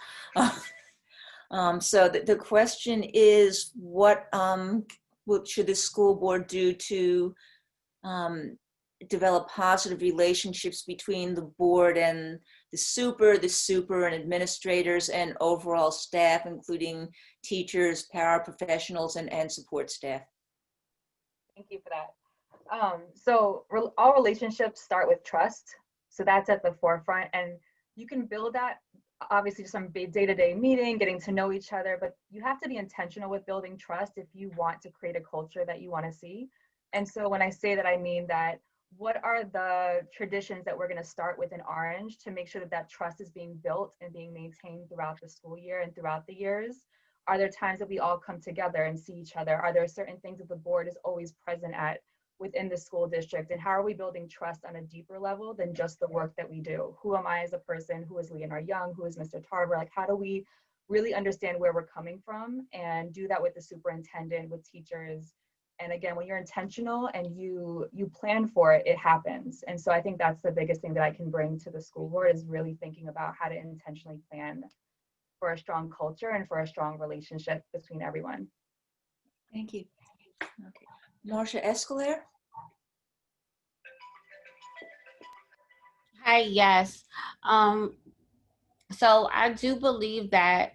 So the question is, what should the school board do to develop positive relationships between the board and the super and administrators and overall staff, including teachers, paraprofessionals, and support staff? Thank you for that. So all relationships start with trust. So that's at the forefront. And you can build that obviously just some day-to-day meeting, getting to know each other, but you have to be intentional with building trust if you want to create a culture that you want to see. And so when I say that, I mean that what are the traditions that we're going to start with in Orange to make sure that that trust is being built and being maintained throughout the school year and throughout the years? Are there times that we all come together and see each other? Are there certain things that the board is always present at within the school district? And how are we building trust on a deeper level than just the work that we do? Who am I as a person? Who is Leonor Young? Who is Mr. Tarver? Like, how do we really understand where we're coming from and do that with the superintendent, with teachers? And again, when you're intentional and you plan for it, it happens. And so I think that's the biggest thing that I can bring to the school board, is really thinking about how to intentionally plan for a strong culture and for a strong relationship between everyone. Thank you. Okay. Marsha Escalliere? Hi, yes. So I do believe that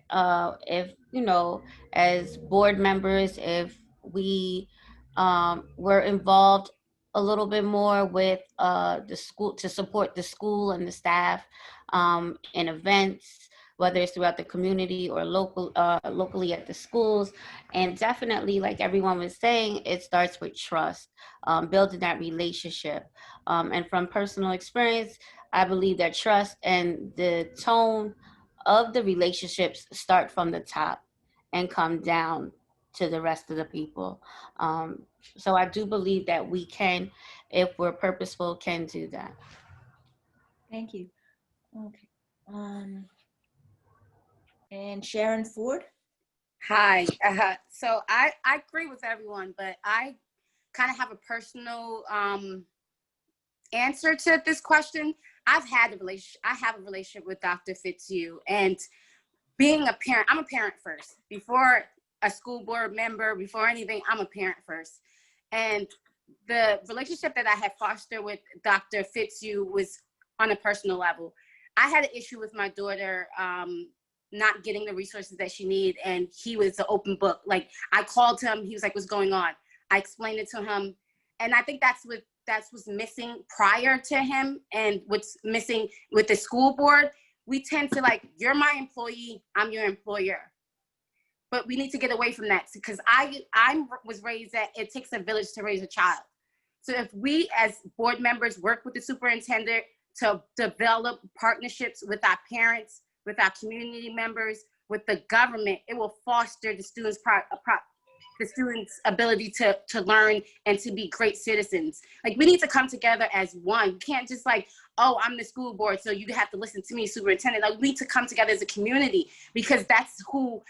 if, you know, as board members, if we were involved a little bit more with the school, to support the school and the staff in events, whether it's throughout the community or locally at the schools. And definitely, like everyone was saying, it starts with trust, building that relationship. And from personal experience, I believe that trust and the tone of the relationships start from the top and come down to the rest of the people. So I do believe that we can, if we're purposeful, can do that. Thank you. Okay. And Sharon Forde? Hi. So I agree with everyone, but I kind of have a personal answer to this question. I have a relationship with Dr. Fitzhugh, and being a parent, I'm a parent first. Before a school board member, before anything, I'm a parent first. And the relationship that I had fostered with Dr. Fitzhugh was on a personal level. I had an issue with my daughter not getting the resources that she needed, and he was an open book. Like, I called him, he was like, what's going on? I explained it to him, and I think that's what's missing prior to him, and what's missing with the school board. We tend to, like, you're my employee, I'm your employer. But we need to get away from that, because I was raised that it takes a village to raise a child. So if we as board members work with the superintendent to develop partnerships with our parents, with our community members, with the government, it will foster the students' ability to learn and to be great citizens. Like, we need to come together as one. You can't just like, oh, I'm the school board, so you have to listen to me, superintendent. Like, we need to come together as a community, because that's who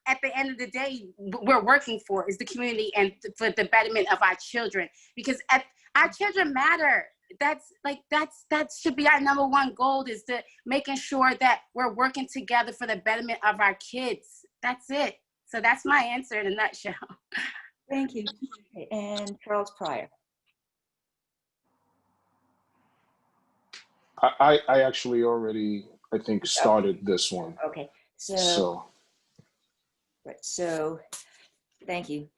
at the end of the day we're working for, is the community, and for the betterment of our children, because our children matter. That should be our number one goal, is to making sure that we're working together for the betterment of our kids. That's it. So that's my answer in a nutshell. Thank you. Okay, and Charles Pryor. I actually already, I think, started this one. Okay, so thank you.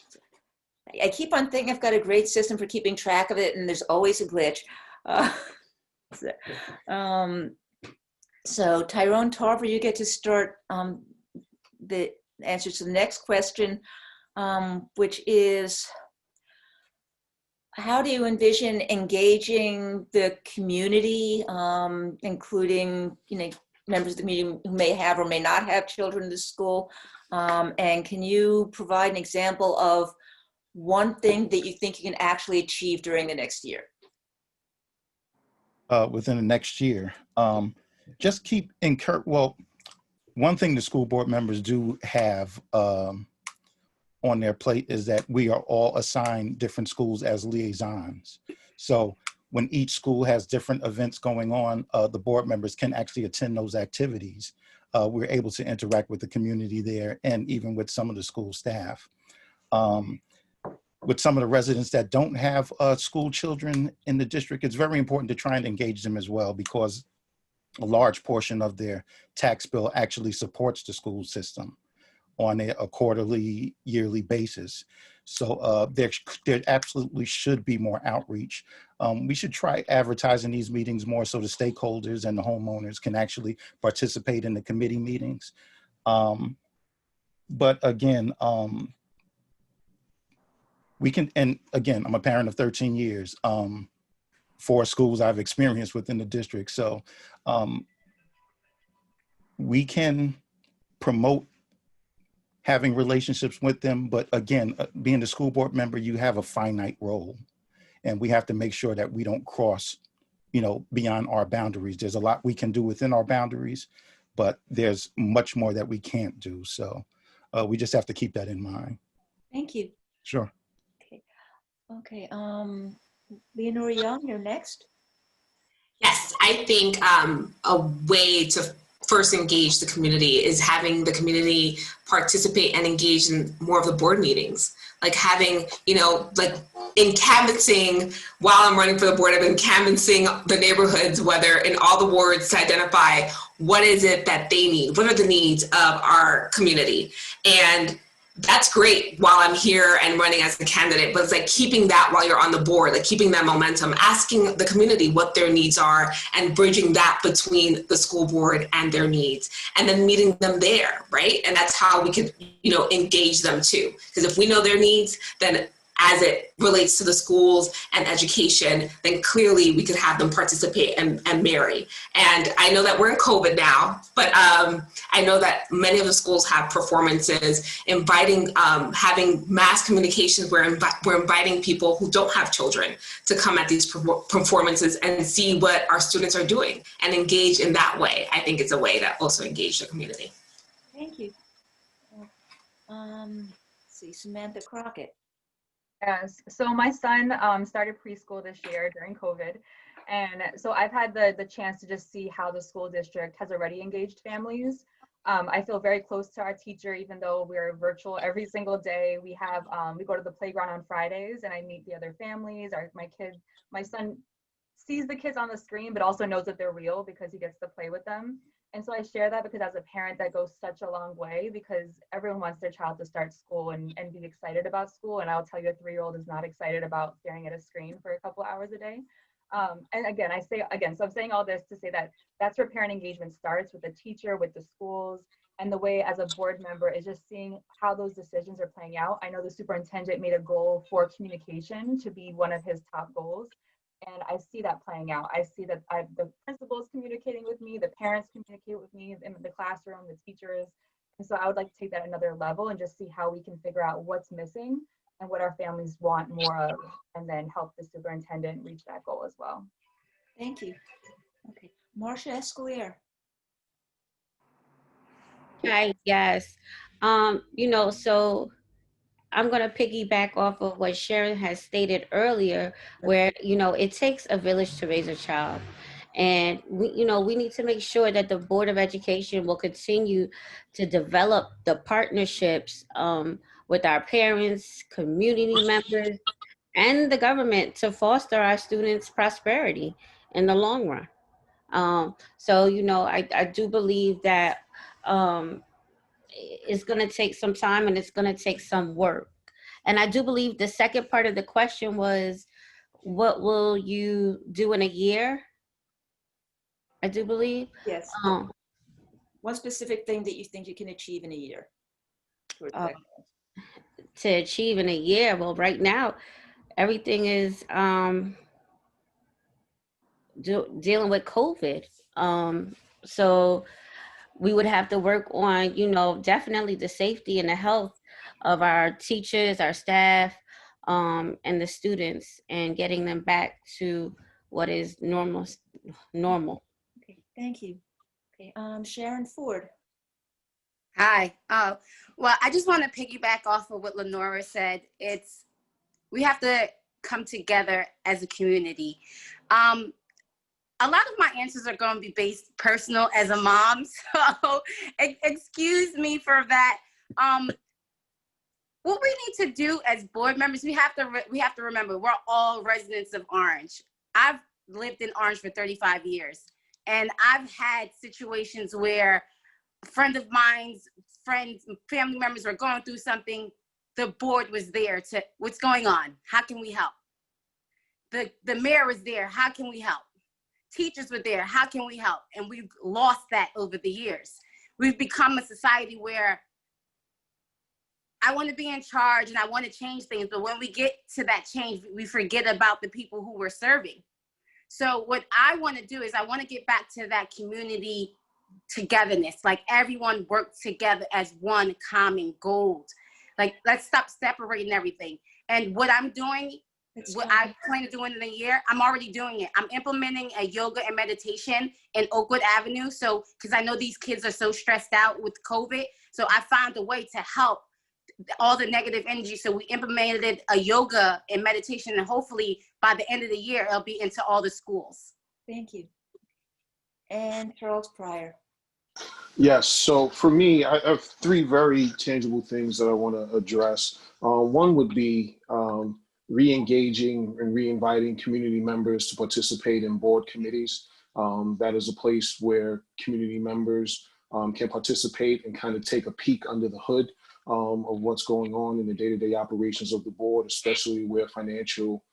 I keep on thinking I've got a great system for keeping track of it, and there's always a glitch. So Tyrone, Tarver, you get to start the answer to the next question, which is, how do you envision engaging the community, including, members of the community who may have or may not have children in the school? And can you provide an example of one thing that you think you can actually achieve during the next year? Within the next year, just keep well, one thing the school board members do have on their plate is that we are all assigned different schools as liaisons. So when each school has different events going on, the board members can actually attend those activities. We're able to interact with the community there, and even with some of the school staff. With some of the residents that don't have school children in the district, it's very important to try and engage them as well, because a large portion of their tax bill actually supports the school system on a quarterly, yearly basis. So there absolutely should be more outreach. We should try advertising these meetings more so the stakeholders and the homeowners can actually participate in the committee meetings. But again, we can, and again, I'm a parent of 13 years. 4 schools I've experienced within the district. So we can promote having relationships with them, but again, being the school board member, you have a finite role, and we have to make sure that we don't cross, beyond our boundaries. There's a lot we can do within our boundaries, but there's much more that we can't do. So we just have to keep that in mind. Thank you. Sure. Okay. Leonor Young, you're next. Yes, I think a way to first engage the community is having the community participate and engage in more of the board meetings. Like having, like in canvassing, while I'm running for the board, I've been canvassing the neighborhoods, whether in all the wards, to identify what is it that they need, what are the needs of our community. And that's great while I'm here and running as a candidate, but it's like keeping that while you're on the board, like keeping that momentum, asking the community what their needs are and bridging that between the school board and their needs, and then meeting them there, right? And that's how we can, engage them too. Because if we know their needs, then as it relates to the schools and education, then clearly we could have them participate and marry. And I know that we're in COVID now, but I know that many of the schools have performances, inviting, having mass communications where we're inviting people who don't have children to come at these performances and see what our students are doing and engage in that way. I think it's a way to also engage the community. Thank you. Let's see, Samantha Crockett. Yes, so my son started preschool this year during COVID. And so I've had the chance to just see how the school district has already engaged families. I feel very close to our teacher, even though we're virtual every single day. We have, we go to the playground on Fridays and I meet the other families. My son sees the kids on the screen, but also knows that they're real because he gets to play with them. And so I share that because as a parent, that goes such a long way, because everyone wants their child to start school and be excited about school. And I'll tell you, a 3-year-old is not excited about staring at a screen for a couple hours a day. And again, so I'm saying all this to say that that's where parent engagement starts, with the teacher, with the schools, and the way as a board member is just seeing how those decisions are playing out. I know the superintendent made a goal for communication to be one of his top goals. And I see that playing out. I see that the principals communicating with me, the parents communicate with me in the classroom, the teachers. And so I would like to take that another level and just see how we can figure out what's missing and what our families want more of, and then help the superintendent reach that goal as well. Thank you. Okay, Marsha Escalliere. Hi, yes. So I'm going to piggyback off of what Sharon has stated earlier, where, it takes a village to raise a child. And we need to make sure that the Board of Education will continue to develop the partnerships with our parents, community members, and the government to foster our students' prosperity in the long run. I do believe that it's going to take some time and it's going to take some work. And I do believe the second part of the question was, what will you do in a year? I do believe. Yes. One specific thing that you think you can achieve in a year? To achieve in a year? Well, right now, everything is dealing with COVID. So we would have to work on, definitely the safety and the health of our teachers, our staff, and the students, and getting them back to what is normal. Okay, thank you. Okay, Sharon Forde. Hi. Well, I just want to piggyback off of what Leonor said. We have to come together as a community. A lot of my answers are going to be based personal as a mom, so excuse me for that. What we need to do as board members, we have to remember we're all residents of Orange. I've lived in Orange for 35 years, and I've had situations where a friend of mine's family members were going through something. The board was there to, what's going on? How can we help? The mayor was there. How can we help? Teachers were there. How can we help? And we've lost that over the years. We've become a society where I want to be in charge and I want to change things. But when we get to that change, we forget about the people who we're serving. So what I want to do is I want to get back to that community togetherness, like everyone work together as one common goal. Like, let's stop separating everything. And what I'm doing, what I plan to do in a year, I'm already doing it. I'm implementing a yoga and meditation in Oakwood Avenue. So, because I know these kids are so stressed out with COVID. So I found a way to help all the negative energy. So we implemented a yoga and meditation, and hopefully by the end of the year, it'll be into all the schools. Thank you. And Charles Pryor. Yes, so for me, I have three very tangible things that I want to address. One would be re-engaging and re-inviting community members to participate in board committees. That is a place where community members can participate and kind of take a peek under the hood of what's going on in the day-to-day operations of the board, especially where financial,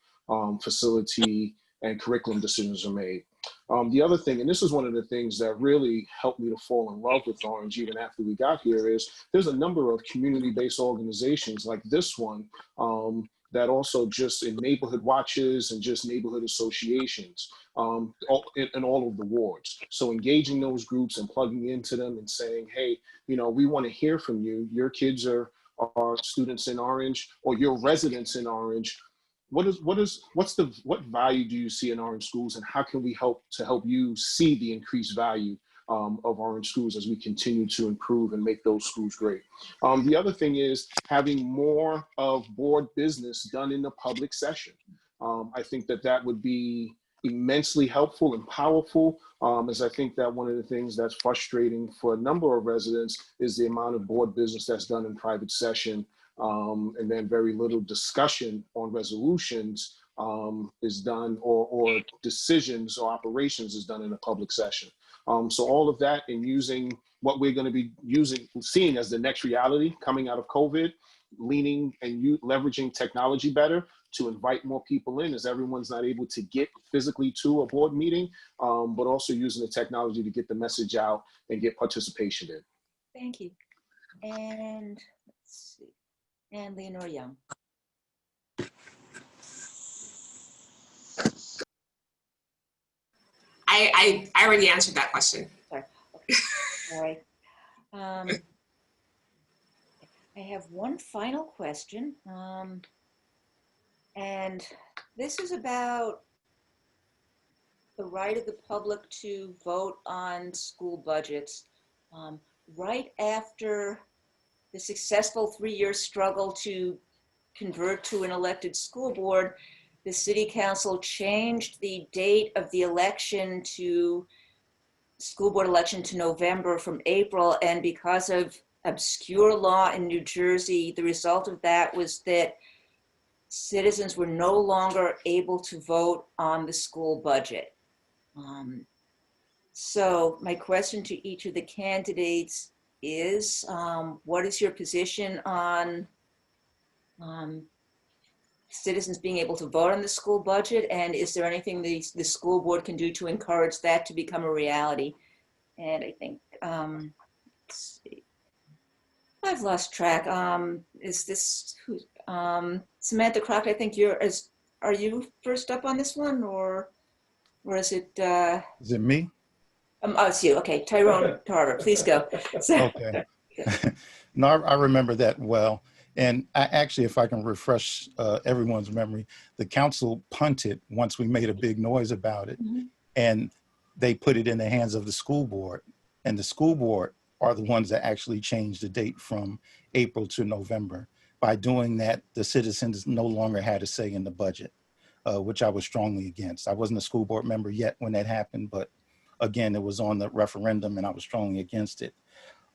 facility, and curriculum decisions are made. The other thing, and this is one of the things that really helped me to fall in love with Orange even after we got here, is there's a number of community-based organizations like this one that also just in neighborhood watches and just neighborhood associations in all of the wards. So engaging those groups and plugging into them and saying, hey, you know, we want to hear from you. Your kids are students in Orange, or your residents in Orange. What value do you see in Orange schools, and how can we help you see the increased value of Orange schools as we continue to improve and make those schools great? The other thing is having more of board business done in the public session. I think that would be immensely helpful and powerful, as I think that one of the things that's frustrating for a number of residents is the amount of board business that's done in private session. And then very little discussion on resolutions is done, or decisions or operations is done in a public session. So all of that, and using what we're going to be seeing as the next reality coming out of COVID, leaning and leveraging technology better to invite more people in, as everyone's not able to get physically to a board meeting, but also using the technology to get the message out and get participation in. Thank you. And let's see. And Leonor Young. I already answered that question. Sorry. Okay. All right. I have one final question. And this is about the right of the public to vote on school budgets. Right after the successful 3-year struggle to convert to an elected school board, the city council changed the date of the election to school board election to November from April. And because of obscure law in New Jersey, the result of that was that citizens were no longer able to vote on the school budget. So my question to each of the candidates is, what is your position on citizens being able to vote on the school budget? And is there anything the school board can do to encourage that to become a reality? And I think, let's see. I've lost track. Is this Samantha Crockett? I think are you first up on this one, or is it? Is it me? Oh, it's you. Okay, Tyrone Tarver, please go. Okay. No, I remember that well. And I actually, if I can refresh everyone's memory, the council punted once we made a big noise about it, and they put it in the hands of the school board. And the school board are the ones that actually changed the date from April to November. By doing that, the citizens no longer had a say in the budget, which I was strongly against. I wasn't a school board member yet when that happened, but again, it was on the referendum and I was strongly against it.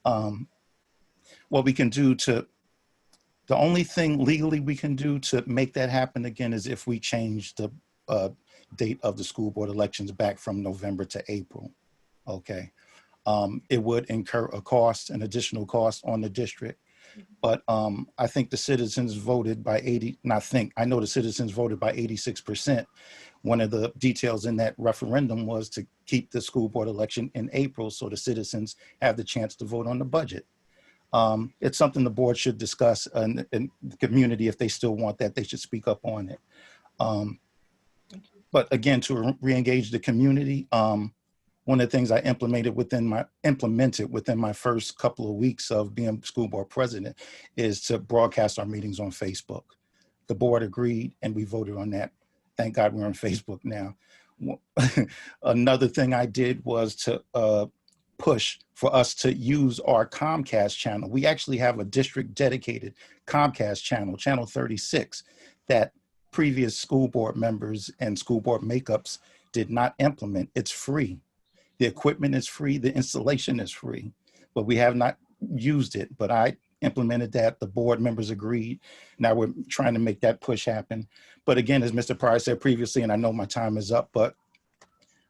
What we can do the only thing legally we can do to make that happen again is if we change the date of the school board elections back from November to April, okay? It would incur an additional cost on the district. But I think the citizens voted by I know the citizens voted by 86%. One of the details in that referendum was to keep the school board election in April so the citizens have the chance to vote on the budget. It's something the board should discuss, and the community, if they still want that, they should speak up on it. but again, to re-engage the community, one of the things I implemented within my first couple of weeks of being school board president is to broadcast our meetings on Facebook. The board agreed and we voted on that. Thank God we're on Facebook now. Another thing I did was to push for us to use our Comcast channel. We actually have a district dedicated Comcast channel, channel 36, that previous school board members and school board makeups did not implement. It's free. The equipment is free, the installation is free, but we have not used it. But I implemented that, the board members agreed. Now we're trying to make that push happen. But again, as Mr. Pryor said previously, and I know my time is up, but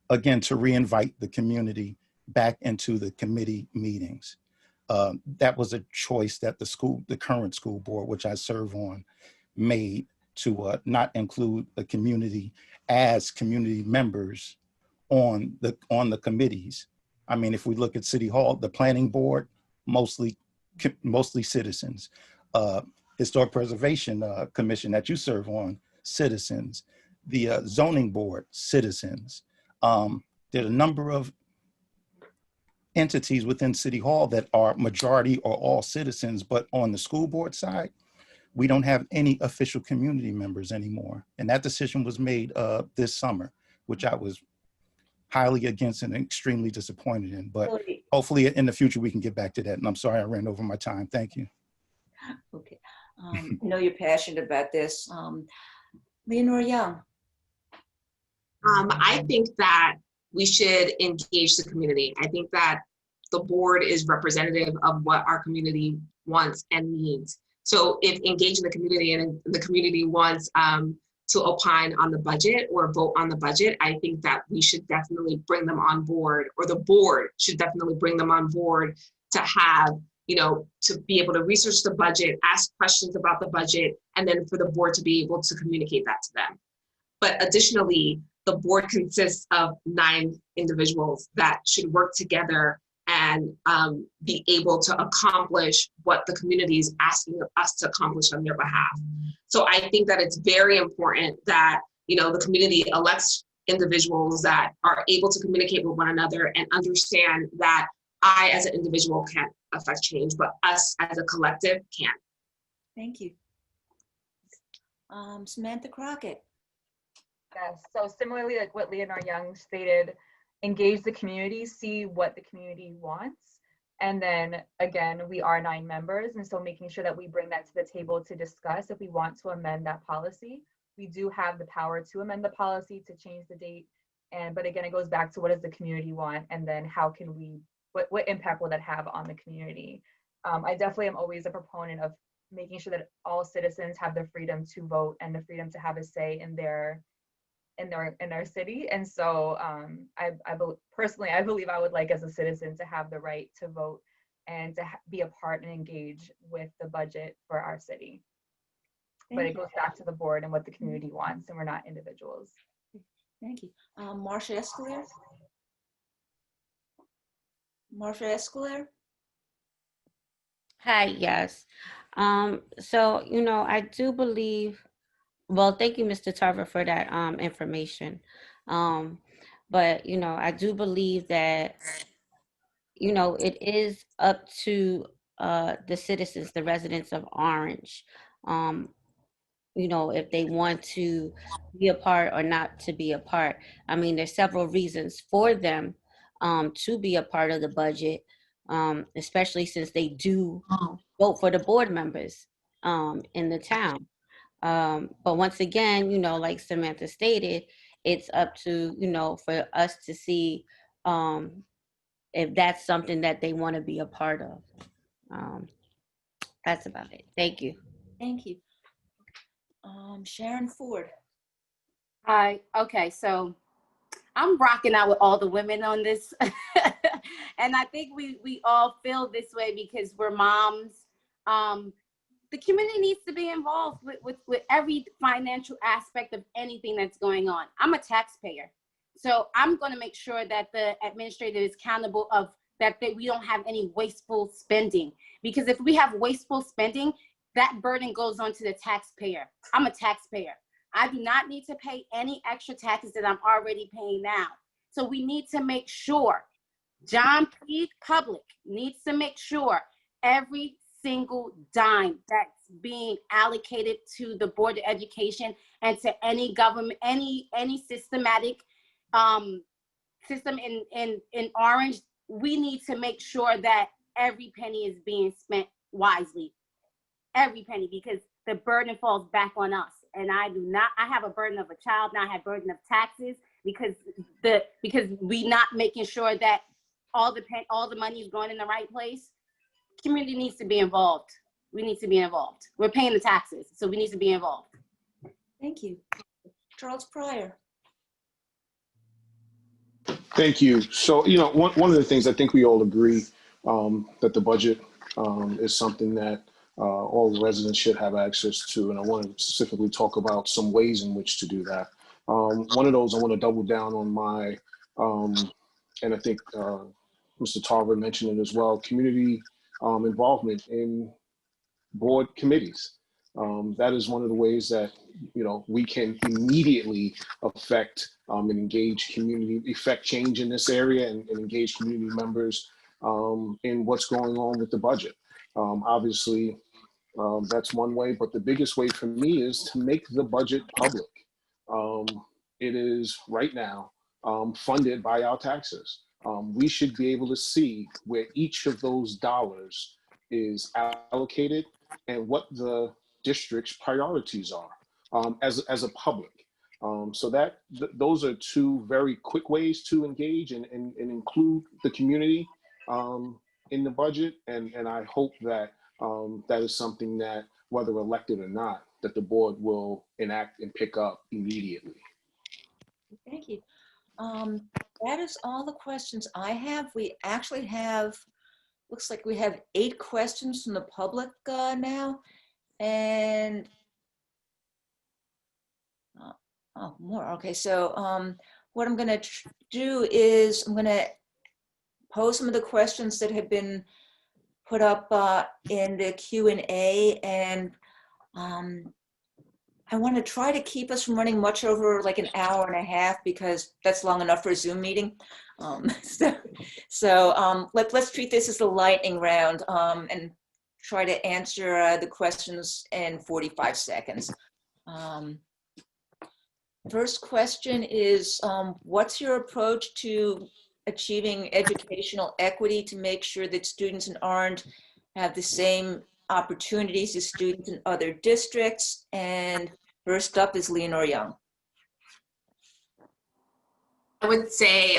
again, to re-invite the community back into the committee meetings. That was a choice that the current school board, which I serve on, made to not include the community as community members on the committees. I mean, if we look at City Hall, the planning board, mostly citizens. Historic Preservation Commission that you serve on, citizens. The zoning board, citizens. There are a number of entities within City Hall that are majority or all citizens, but on the school board side, we don't have any official community members anymore. And that decision was made this summer, which I was highly against and extremely disappointed in, but hopefully in the future we can get back to that. And I'm sorry I ran over my time. Thank you. Okay, I know you're passionate about this. Leonor Young. I think that we should engage the community. I think that the board is representative of what our community wants and needs. So if engaging the community and the community wants to opine on the budget or vote on the budget, I think that we should definitely bring them on board, or the board should definitely bring them on board to have, to be able to research the budget, ask questions about the budget, and then for the board to be able to communicate that to them. But additionally, the board consists of 9 individuals that should work together and be able to accomplish what the community is asking us to accomplish on their behalf. So I think that it's very important that, the community elects individuals that are able to communicate with one another and understand that I, as an individual, can't affect change, but us as a collective can. Thank you. Samantha Crockett. Yes, so similarly, like what Leonor Young stated, engage the community, see what the community wants. And then again, we are 9 members. And so making sure that we bring that to the table to discuss if we want to amend that policy. We do have the power to amend the policy, to change the date. But again, it goes back to what does the community want? And then how can we, what impact will that have on the community? I definitely am always a proponent of making sure that all citizens have the freedom to vote and the freedom to have a say in their city. And so personally, I believe I would like, as a citizen, to have the right to vote and to be a part and engage with the budget for our city. But it goes back to the board and what the community wants, and we're not individuals. Thank you. Marsha Escalliere? Marsha Escalliere? Hi, yes. So, I do believe, well, thank you, Mr. Tarver, for that information. But, I do believe that, it is up to the citizens, the residents of Orange, if they want to be a part or not to be a part. I mean, there's several reasons for them to be a part of the budget, especially since they do vote for the board members in the town. But once again, like Samantha stated, it's up to, for us to see if that's something that they want to be a part of. That's about it. Thank you. Thank you. Sharon Forde. Hi. Okay, so I'm rocking out with all the women on this. And I think we all feel this way because we're moms. The community needs to be involved with every financial aspect of anything that's going on. I'm a taxpayer, so I'm going to make sure that the administrator is accountable of that we don't have any wasteful spending. Because if we have wasteful spending, that burden goes on to the taxpayer. I'm a taxpayer. I do not need to pay any extra taxes that I'm already paying now. So we need to make sure, John P. Public needs to make sure every single dime that's being allocated to the Board of Education and to any government, any systematic system in Orange, we need to make sure that every penny is being spent wisely. Every penny, because the burden falls back on us. And I have a burden of a child, now I have burden of taxes because we not making sure that all the money is going in the right place. Community needs to be involved. We need to be involved. We're paying the taxes, so we need to be involved. Thank you. Charles Pryor. Thank you. So, you know, one of the things I think we all agree that the budget is something that all residents should have access to. And I want to specifically talk about some ways in which to do that. One of those, I want to double down on my, and I think Mr. Tarver mentioned it as well, community involvement in board committees. That is one of the ways that, you know, we can immediately affect and engage community, effect change in this area and engage community members in what's going on with the budget. Obviously, that's one way, but the biggest way for me is to make the budget public. It is right now funded by our taxes. We should be able to see where each of those dollars is allocated and what the district's priorities are as a public. So that those are two very quick ways to engage and include the community in the budget. And I hope that that is something that, whether elected or not, that the board will enact and pick up immediately. Thank you. That is all the questions I have. We actually have, looks like we have 8 questions from the public now. And, oh, more, okay. So what I'm gonna do is I'm gonna pose some of the questions that have been put up in the Q&A, and I want to try to keep us from running much over like an hour and a half, because that's long enough for a Zoom meeting. So let's treat this as a lightning round and try to answer the questions in 45 seconds. First question is, what's your approach to achieving educational equity to make sure that students in Orange have the same opportunities as students in other districts? And first up is Leonor Young. I would say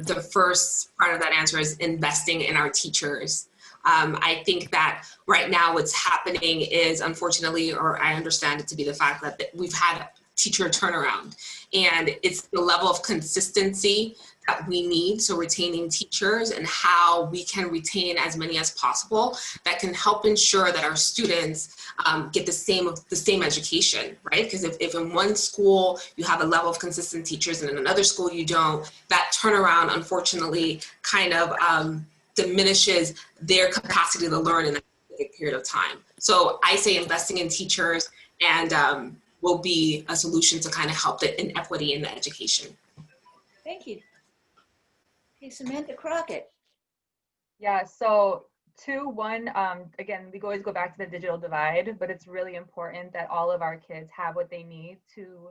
the first part of that answer is investing in our teachers. I think that right now what's happening is, unfortunately, or I understand it to be the fact that we've had teacher turnaround, and it's the level of consistency that we need. So retaining teachers and how we can retain as many as possible that can help ensure that our students get the same education, right? Because if in one school you have a level of consistent teachers and in another school you don't, that turnaround unfortunately kind of diminishes their capacity to learn in a period of time. So I say investing in teachers and will be a solution to kind of help the inequity in the education. Thank you. Okay, Samantha Crockett. Yeah, so 1, again, we always go back to the digital divide, but it's really important that all of our kids have what they need to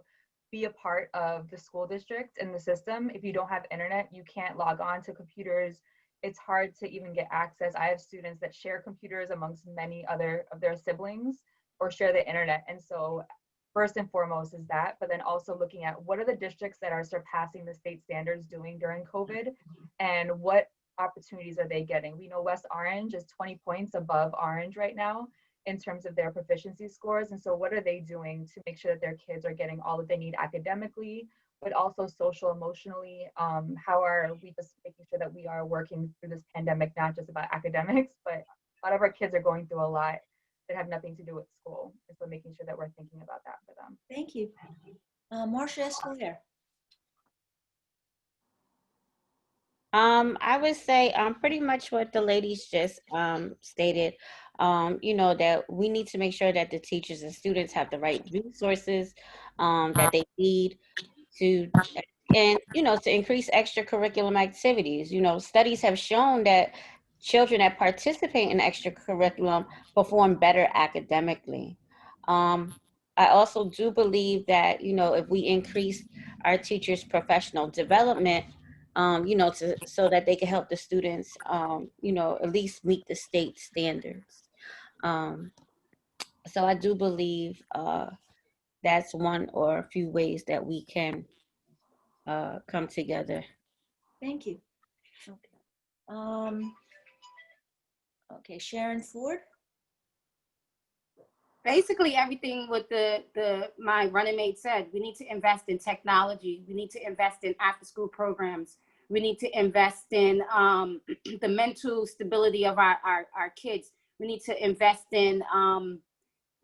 be a part of the school district and the system. If you don't have internet, you can't log on to computers. It's hard to even get access. I have students that share computers amongst many other of their siblings or share the internet. And so first and foremost is that, but then also looking at what are the districts that are surpassing the state standards doing during COVID, and what opportunities are they getting? We know West Orange is 20 points above Orange right now in terms of their proficiency scores. And so what are they doing to make sure that their kids are getting all that they need academically, but also social, emotionally? How are we just making sure that we are working through this pandemic, not just about academics, but a lot of our kids are going through a lot that have nothing to do with school. And so making sure that we're thinking about that for them. Thank you. Marsha Escalliere. I would say pretty much what the ladies just stated. You know, that we need to make sure that the teachers and students have the right resources that they need to, and you know, to increase extracurriculum activities. You know, studies have shown that children that participate in extracurriculum perform better academically. um, I also do believe that, you know, if we increase our teachers professional development, you know, to so that they can help the students, you know, at least meet the state standards. um, so I do believe that's one or a few ways that we can come together. Thank you. Okay. Okay, Sharon Forde. Basically everything what my running mate said. We need to invest in technology. We need to invest in after school programs. We need to invest in the mental stability of our kids. We need to invest in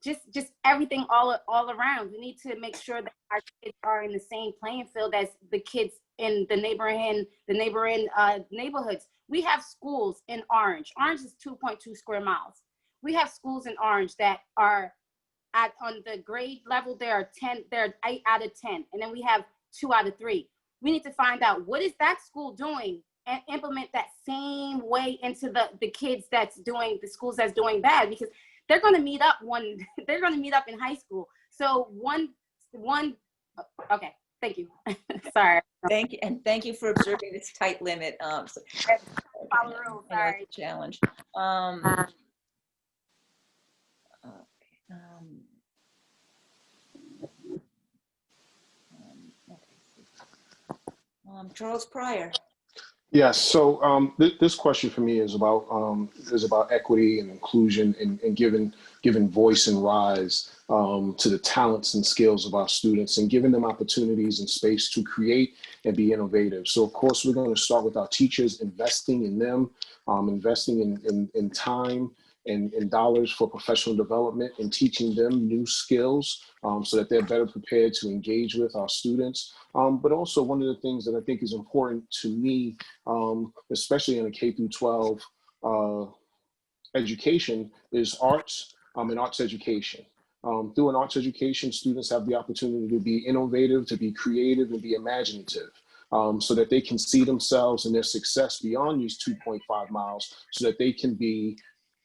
just everything all around. We need to make sure that our kids are in the same playing field as the kids in the neighboring neighborhoods. We have schools in Orange. Orange is 2.2 square miles. We have schools in Orange that are on the grade level. There are 8 out of 10, and then we have 2 out of 3. We need to find out what is that school doing and implement that same way into the kids that's doing the schools that's doing bad, because they're going to meet up they're going to meet up in high school. So okay, thank you. Sorry. Thank you, and thank you for observing this tight limit. Follow the rules, I know sorry. it's a challenge. Charles Pryor. Yes. So this question for me is about equity and inclusion and giving voice and rise to the talents and skills of our students and giving them opportunities and space to create and be innovative. So of course we're going to start with our teachers, investing in them, investing in time and dollars for professional development and teaching them new skills so that they're better prepared to engage with our students. But also one of the things that I think is important to me, especially in a K through 12 education, is arts and arts education. Through an arts education, students have the opportunity to be innovative, to be creative, and be imaginative. So that they can see themselves and their success beyond these 2.5 miles, so that they can be,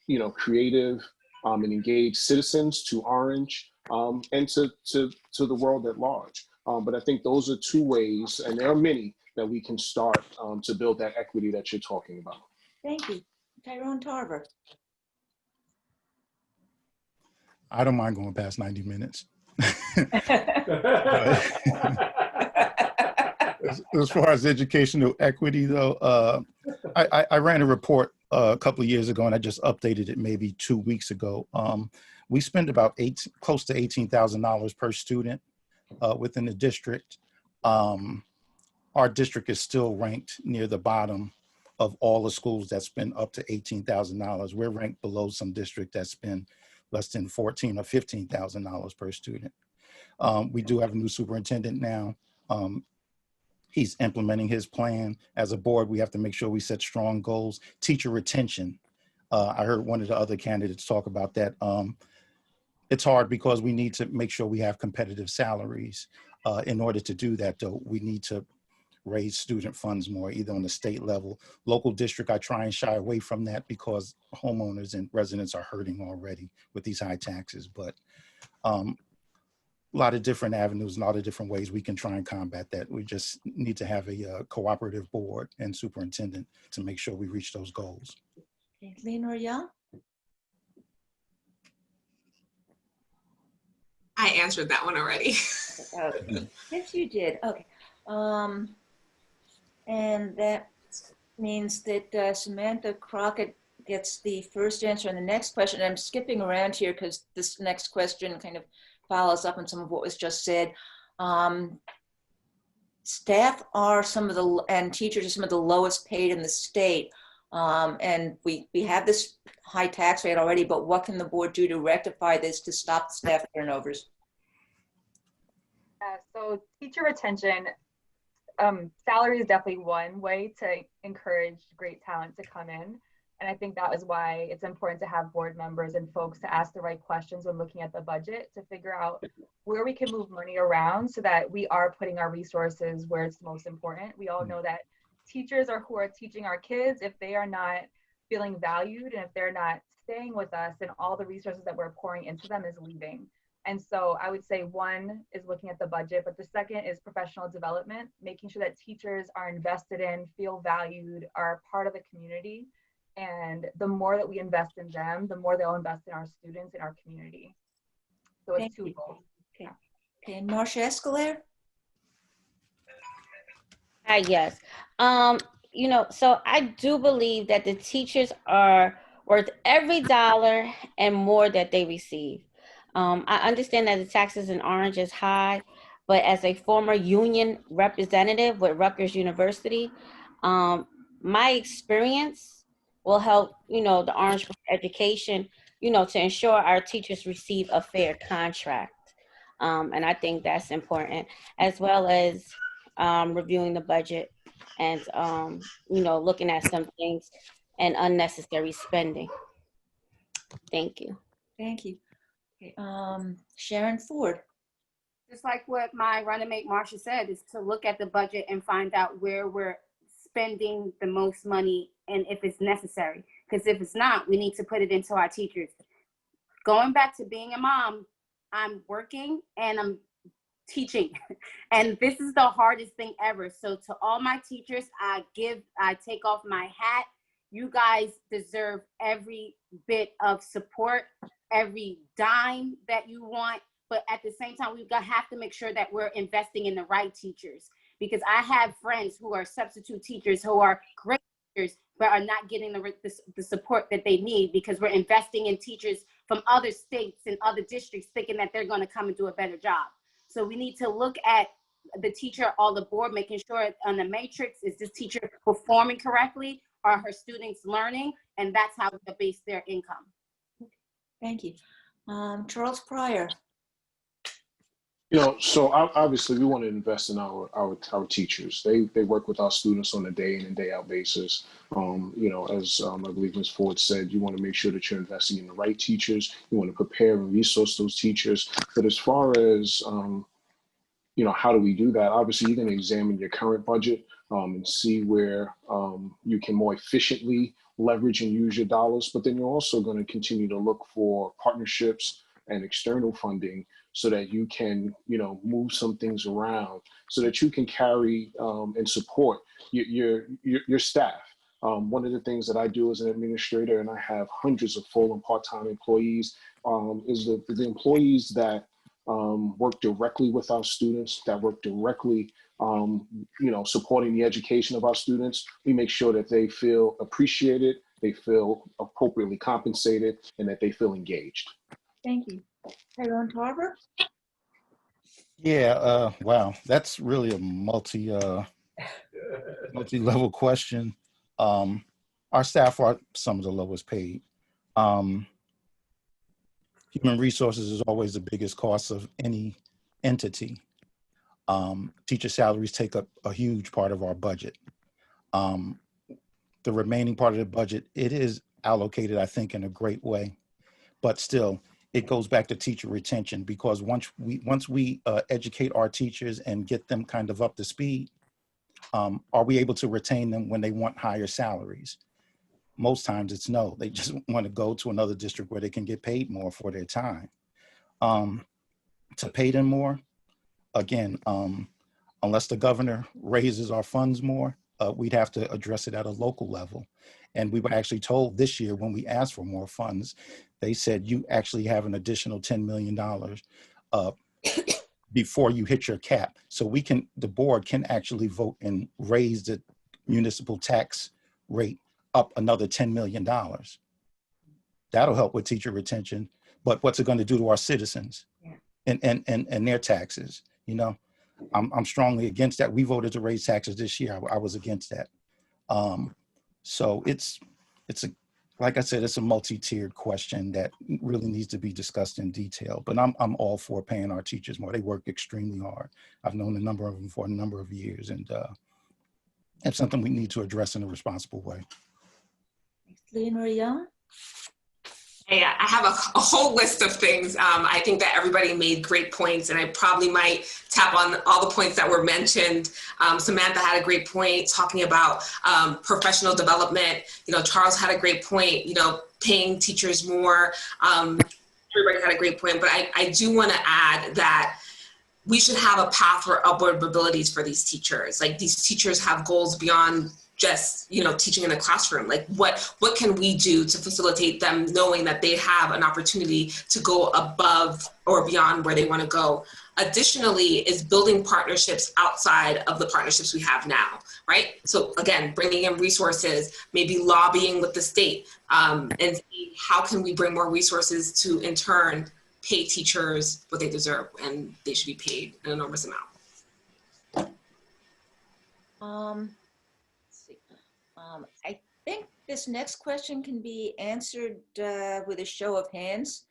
you know, creative and engaged citizens to Orange and to the world at large. But I think those are two ways, and there are many, that we can start to build that equity that you're talking about. Thank you. Tyrone Tarver. I don't mind going past 90 minutes. As far as educational equity, though, I ran a report a couple of years ago, and I just updated it maybe 2 weeks ago. We spend about close to $18,000 per student within the district. Our district is still ranked near the bottom of all the schools that spend up to $18,000. We're ranked below some district that spend less than $14,000 or $15,000 per student. We do have a new superintendent now. He's implementing his plan. As a board, we have to make sure we set strong goals. Teacher retention. I heard one of the other candidates talk about that. It's hard because we need to make sure we have competitive salaries. In order to do that, though, we need to raise student funds more, either on the state level. Local district, I try and shy away from that because homeowners and residents are hurting already with these high taxes. But a lot of different avenues, a lot of different ways we can try and combat that. We just need to have a cooperative board and superintendent to make sure we reach those goals. Okay. Leonor Young. I answered that one already. Okay. Yes, you did. Okay. And that means that Samantha Crockett gets the first answer on the next question. I'm skipping around here because this next question kind of follows up on some of what was just said. Staff are and teachers are some of the lowest paid in the state. And we have this high tax rate already, but what can the board do to rectify this to stop staff turnovers? So teacher retention, salary is definitely one way to encourage great talent to come in. And I think that is why it's important to have board members and folks to ask the right questions when looking at the budget to figure out where we can move money around so that we are putting our resources where it's most important. We all know that teachers are who are teaching our kids. If they are not feeling valued and if they're not staying with us, then all the resources that we're pouring into them is leaving. And so I would say one is looking at the budget, but the second is professional development, making sure that teachers are invested in, feel valued, are part of the community. And the more that we invest in them, the more they'll invest in our students and our community. So it's twofold. Okay. Okay, Marsha Escalliere? Hi, yes. You know, so I do believe that the teachers are worth every dollar and more that they receive. I understand that the taxes in Orange is high, but as a former union representative with Rutgers University, my experience will help, you know, the Orange education, you know, to ensure our teachers receive a fair contract. And I think that's important, as well as reviewing the budget and, you know, looking at some things and unnecessary spending. Thank you. Thank you. Okay, Sharon Forde. Just like what my running mate Marsha said, is to look at the budget and find out where we're spending the most money and if it's necessary. Because if it's not, we need to put it into our teachers. Going back to being a mom, I'm working and I'm teaching. And this is the hardest thing ever. So to all my teachers, I take off my hat. You guys deserve every bit of support, every dime that you want. But at the same time, we have to make sure that we're investing in the right teachers, because I have friends who are substitute teachers who are great teachers, but are not getting the support that they need because we're investing in teachers from other states and other districts thinking that they're going to come and do a better job. So we need to look at the teacher on the board, making sure on the matrix, is this teacher performing correctly? Are her students learning? And that's how we base their income. Thank you. Charles Pryor. You know, so obviously we want to invest in our teachers. They work with our students on a day in and day out basis. You know, as I believe Ms. Forde said, you want to make sure that you're investing in the right teachers. You want to prepare and resource those teachers. But as far as you know, how do we do that? Obviously, you're going to examine your current budget and see where you can more efficiently leverage and use your dollars. But then you're also going to continue to look for partnerships and external funding so that you can, you know, move some things around so that you can carry and support your staff. One of the things that I do as an administrator, and I have hundreds of full and part-time employees, is the employees that work directly with our students, that work directly, you know, supporting the education of our students. We make sure that they feel appreciated, they feel appropriately compensated, and that they feel engaged. Thank you. Tyrone Tarver. Yeah, wow, that's really a multi-level question. Our staff are some of the lowest paid. Human resources is always the biggest cost of any entity. Teacher salaries take up a huge part of our budget. The remaining part of the budget, it is allocated, I think, in a great way, but still, it goes back to teacher retention, because once we educate our teachers and get them kind of up to speed, are we able to retain them when they want higher salaries? Most times it's no. They just want to go to another district where they can get paid more for their time. To pay them more, again, unless the governor raises our funds more, we'd have to address it at a local level. And we were actually told this year when we asked for more funds, they said you actually have an additional $10 million before you hit your cap. So the board can actually vote and raise the municipal tax rate up another $10 million. That'll help with teacher retention. But what's it going to do to our citizens and their taxes? You know, I'm strongly against that. We voted to raise taxes this year. I was against that. So it's like I said, it's a multi-tiered question that really needs to be discussed in detail, but I'm all for paying our teachers more. They work extremely hard. I've known a number of them for a number of years, and it's something we need to address in a responsible way. Leonor Young? Yeah, I have a whole list of things. I think that everybody made great points, and I probably might tap on all the points that were mentioned. Samantha had a great point talking about professional development. You know, Charles had a great point, you know, paying teachers more. Everybody had a great point, but I do want to add that we should have a path for upward abilities for these teachers. Like, these teachers have goals beyond just, you know, teaching in a classroom. Like, what can we do to facilitate them knowing that they have an opportunity to go above or beyond where they want to go? Additionally, is building partnerships outside of the partnerships we have now, right? So again, bringing in resources, maybe lobbying with the state, and see how can we bring more resources to, in turn, pay teachers what they deserve, and they should be paid an enormous amount. I think this next question can be answered with a show of hands.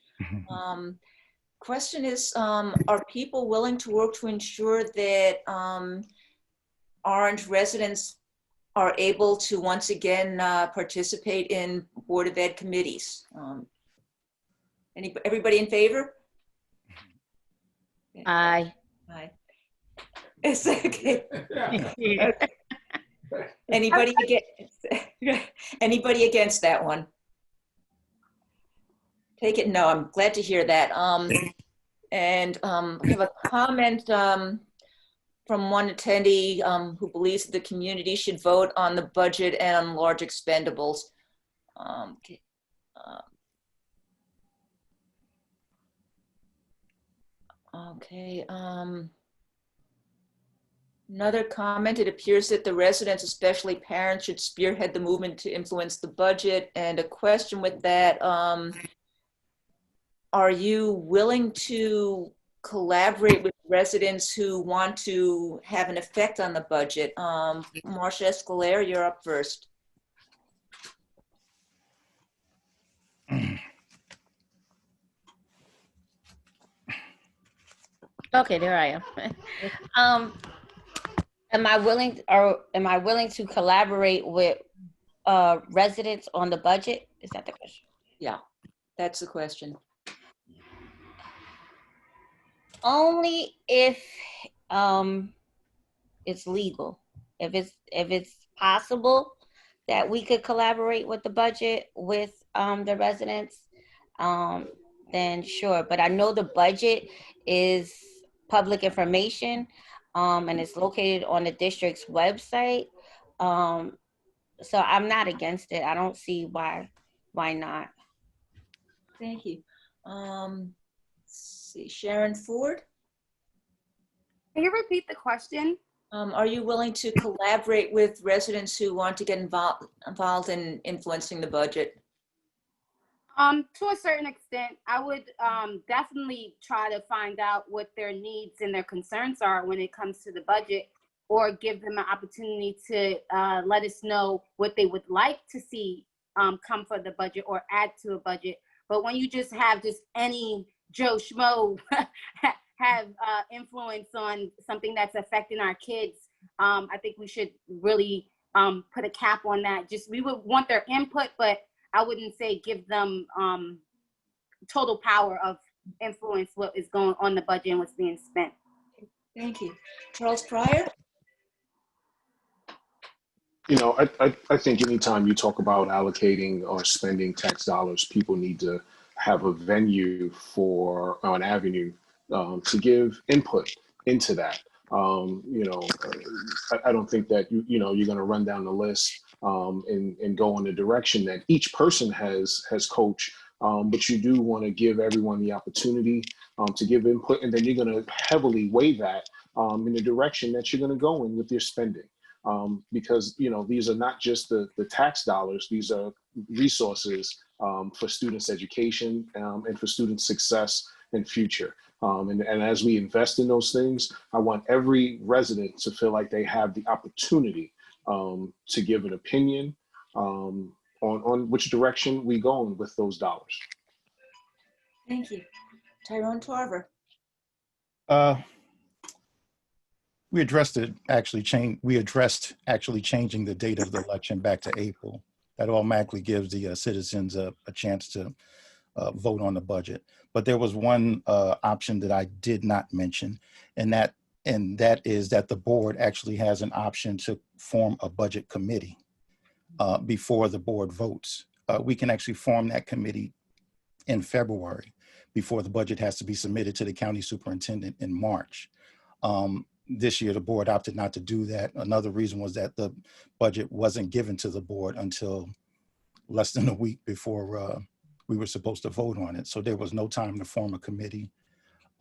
Question is, are people willing to work to ensure that Orange residents are able to once again participate in Board of Ed committees? Everybody in favor? Aye. Aye. It's okay. Anybody against that one? Take it. No, I'm glad to hear that. And I have a comment from one attendee who believes that the community should vote on the budget and on large expendables. Okay. Another comment, it appears that the residents, especially parents, should spearhead the movement to influence the budget. And a question with that, are you willing to collaborate with residents who want to have an effect on the budget? Marsha Escalliere, you're up first. Okay, there I am. Am I willing to collaborate with residents on the budget? Is that the question? Yeah, that's the question. Only if it's legal. If it's possible that we could collaborate with the budget with the residents, then sure. But I know the budget is public information, and it's located on the district's website. So I'm not against it. I don't see why not. Thank you. Let's see, Sharon Forde. Can you repeat the question? Are you willing to collaborate with residents who want to get involved in influencing the budget? To a certain extent, I would definitely try to find out what their needs and their concerns are when it comes to the budget, or give them an opportunity to let us know what they would like to see come for the budget or add to a budget. But when you just have just any Joe Schmo have influence on something that's affecting our kids, I think we should really put a cap on that. We would want their input, but I wouldn't say give them total power of influence what is going on the budget and what's being spent. Thank you. Charles Pryor? You know, I think anytime you talk about allocating or spending tax dollars, people need to have a venue for an avenue to give input into that. You know, I don't think that you're going to run down the list and go in the direction that each person has coached, but you do want to give everyone the opportunity to give input, and then you're going to heavily weigh that in the direction that you're going to go in with your spending. Because, you know, these are not just the tax dollars, these are resources for students' education and for students' success and future. And as we invest in those things, I want every resident to feel like they have the opportunity to give an opinion on which direction we going with those dollars. Thank you. Tyrone Tarver. We addressed actually changing the date of the election back to April. That automatically gives the citizens a chance to vote on the budget. But there was one option that I did not mention, and that is that the board actually has an option to form a budget committee before the board votes. We can actually form that committee in February before the budget has to be submitted to the county superintendent in March. This year, the board opted not to do that. Another reason was that the budget wasn't given to the board until less than a week before we were supposed to vote on it. So there was no time to form a committee.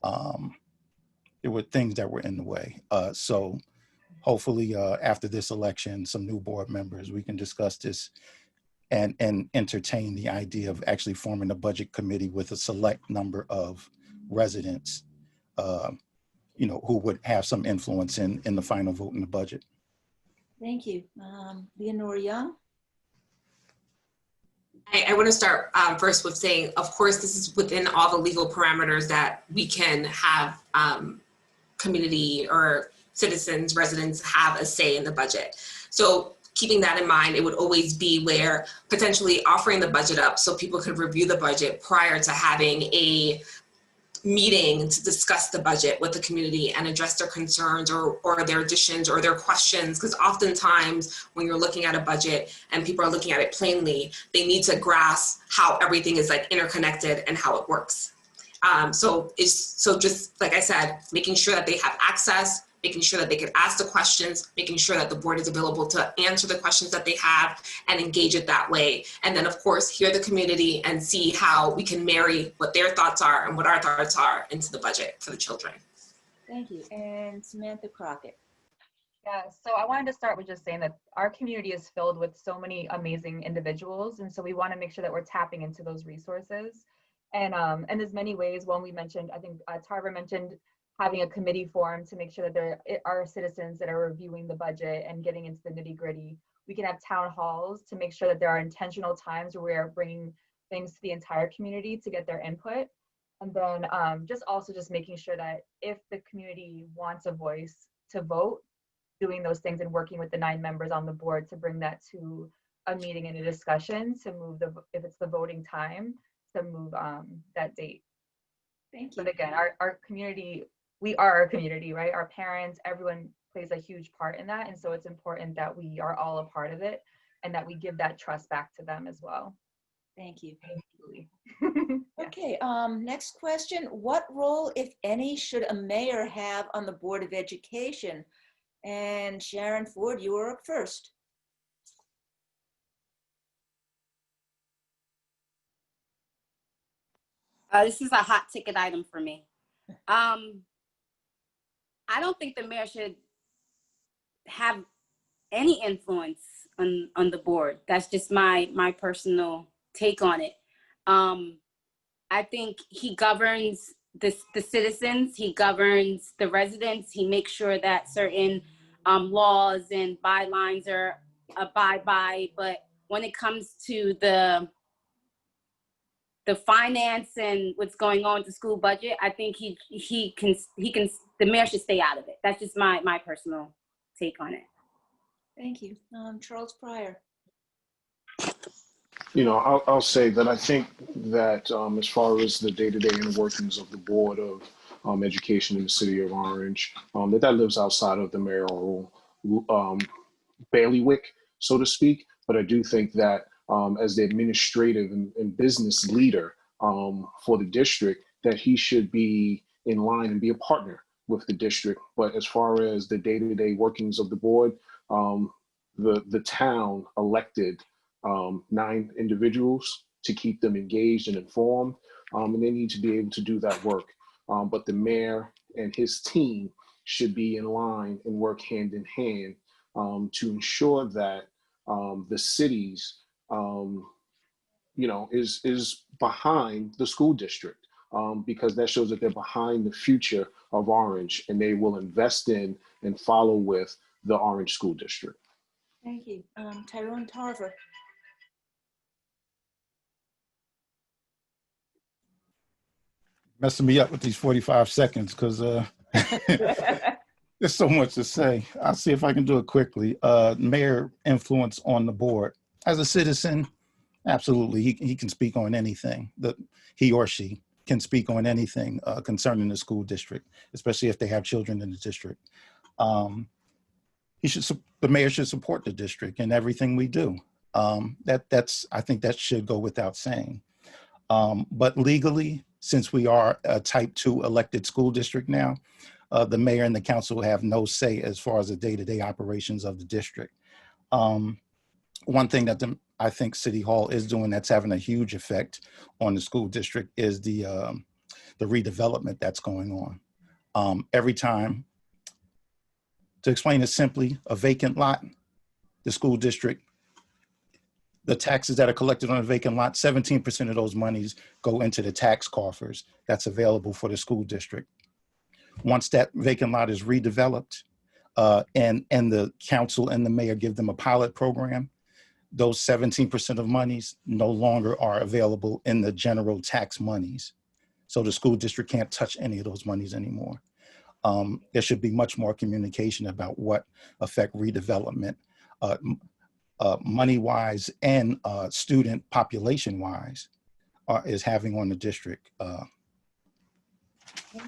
There were things that were in the way. So hopefully after this election, some new board members, we can discuss this and entertain the idea of actually forming a budget committee with a select number of residents who would have some influence in the final vote in the budget. Thank you. Leonor Young. I want to start first with saying, of course, this is within all the legal parameters that we can have community or citizens, residents have a say in the budget. So keeping that in mind, it would always be where potentially offering the budget up so people could review the budget prior to having a meeting to discuss the budget with the community and address their concerns or their additions or their questions, because oftentimes when you're looking at a budget and people are looking at it plainly, they need to grasp how everything is like interconnected and how it works. So just like I said, making sure that they have access, making sure that they can ask the questions, making sure that the board is available to answer the questions that they have and engage it that way. And then of course, hear the community and see how we can marry what their thoughts are and what our thoughts are into the budget for the children. Thank you. And Samantha Crockett. Yeah, so I wanted to start with just saying that our community is filled with so many amazing individuals. And so we want to make sure that we're tapping into those resources. And there's many ways. One we mentioned, I think Tarver mentioned having a committee formed to make sure that there are citizens that are reviewing the budget and getting into the nitty gritty. We can have town halls to make sure that there are intentional times where we are bringing things to the entire community to get their input. And then just making sure that if the community wants a voice to vote, doing those things and working with the 9 members on the board to bring that to a meeting and a discussion to move if it's the voting time, to move that date. Thank you. But again, our community, we are our community, right? Our parents, everyone plays a huge part in that. And so it's important that we are all a part of it and that we give that trust back to them as well. Thank you. Yeah. Okay, next question. What role, if any, should a mayor have on the Board of Education? And Sharon Forde, you are up first. This is a hot ticket item for me. I don't think the mayor should have any influence on the board. That's just my personal take on it. I think he governs the citizens, he governs the residents, he makes sure that certain laws and bylines are abide by, but when it comes to the finance and what's going on with the school budget, I think the mayor should stay out of it. That's just my personal take on it. Thank you. Charles Pryor. I'll say that I think that as far as the day-to-day inner workings of the Board of Education in the City of Orange, that lives outside of the mayoral bailiwick, so to speak. But I do think that as the administrative and business leader for the district, that he should be in line and be a partner with the district. But as far as the day-to-day workings of the board, the town elected 9 individuals to keep them engaged and informed, and they need to be able to do that work. But the mayor and his team should be in line and work hand in hand to ensure that the city's is behind the school district, because that shows that they're behind the future of Orange and they will invest in and follow with the Orange School District. Thank you. Tyrone Tarver. Messing me up with these 45 seconds because there's so much to say. I'll see if I can do it quickly. Mayor influence on the board. As a citizen, absolutely, he can speak on anything. He or she can speak on anything concerning the school district, especially if they have children in the district. The mayor should support the district in everything we do. I think that should go without saying. But legally, since we are a type 2 elected school district now, the mayor and the council have no say as far as the day-to-day operations of the district. One thing that I think City Hall is doing that's having a huge effect on the school district is the redevelopment that's going on. Every time, to explain it simply, a vacant lot, the school district, the taxes that are collected on a vacant lot, 17% of those monies go into the tax coffers that's available for the school district. Once that vacant lot is redeveloped and the council and the mayor give them a pilot program, those 17% of monies no longer are available in the general tax monies. So the school district can't touch any of those monies anymore. There should be much more communication about what effect redevelopment money-wise and student population-wise is having on the district.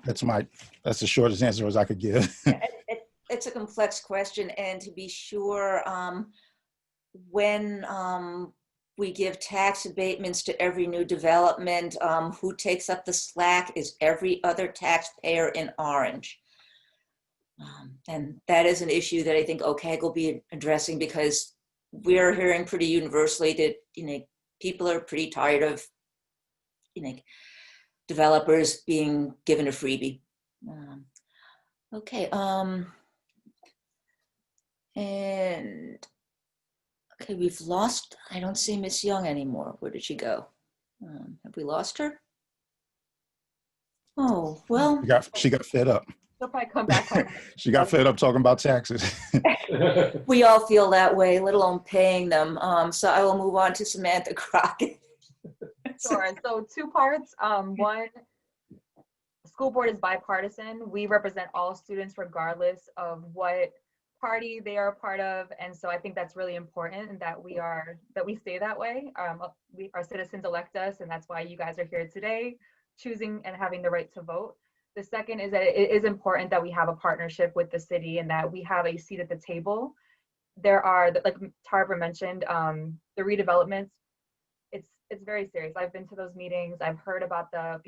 That's the shortest answer as I could give. It's a complex question, and to be sure, when we give tax abatements to every new development, who takes up the slack is every other taxpayer in Orange. And that is an issue that I think OCAG will be addressing, because we're hearing pretty universally that people are pretty tired of developers being given a freebie. Okay, and okay, we've lost. I don't see Miss Young anymore. Where did she go? Have we lost her? Oh well. She got fed up. She'll probably come back home. She got fed up talking about taxes. We all feel that way, let alone paying them. So I will move on to Samantha Crockett. Sure. So two parts. One, school board is bipartisan. We represent all students regardless of what party they are a part of, and so I think that's really important that we stay that way. Our citizens elect us, and that's why you guys are here today, choosing and having the right to vote. The second is that it is important that we have a partnership with the city and that we have a seat at the table. There are, like Tarver mentioned, the redevelopments. It's very serious. I've been to those meetings. I've heard about the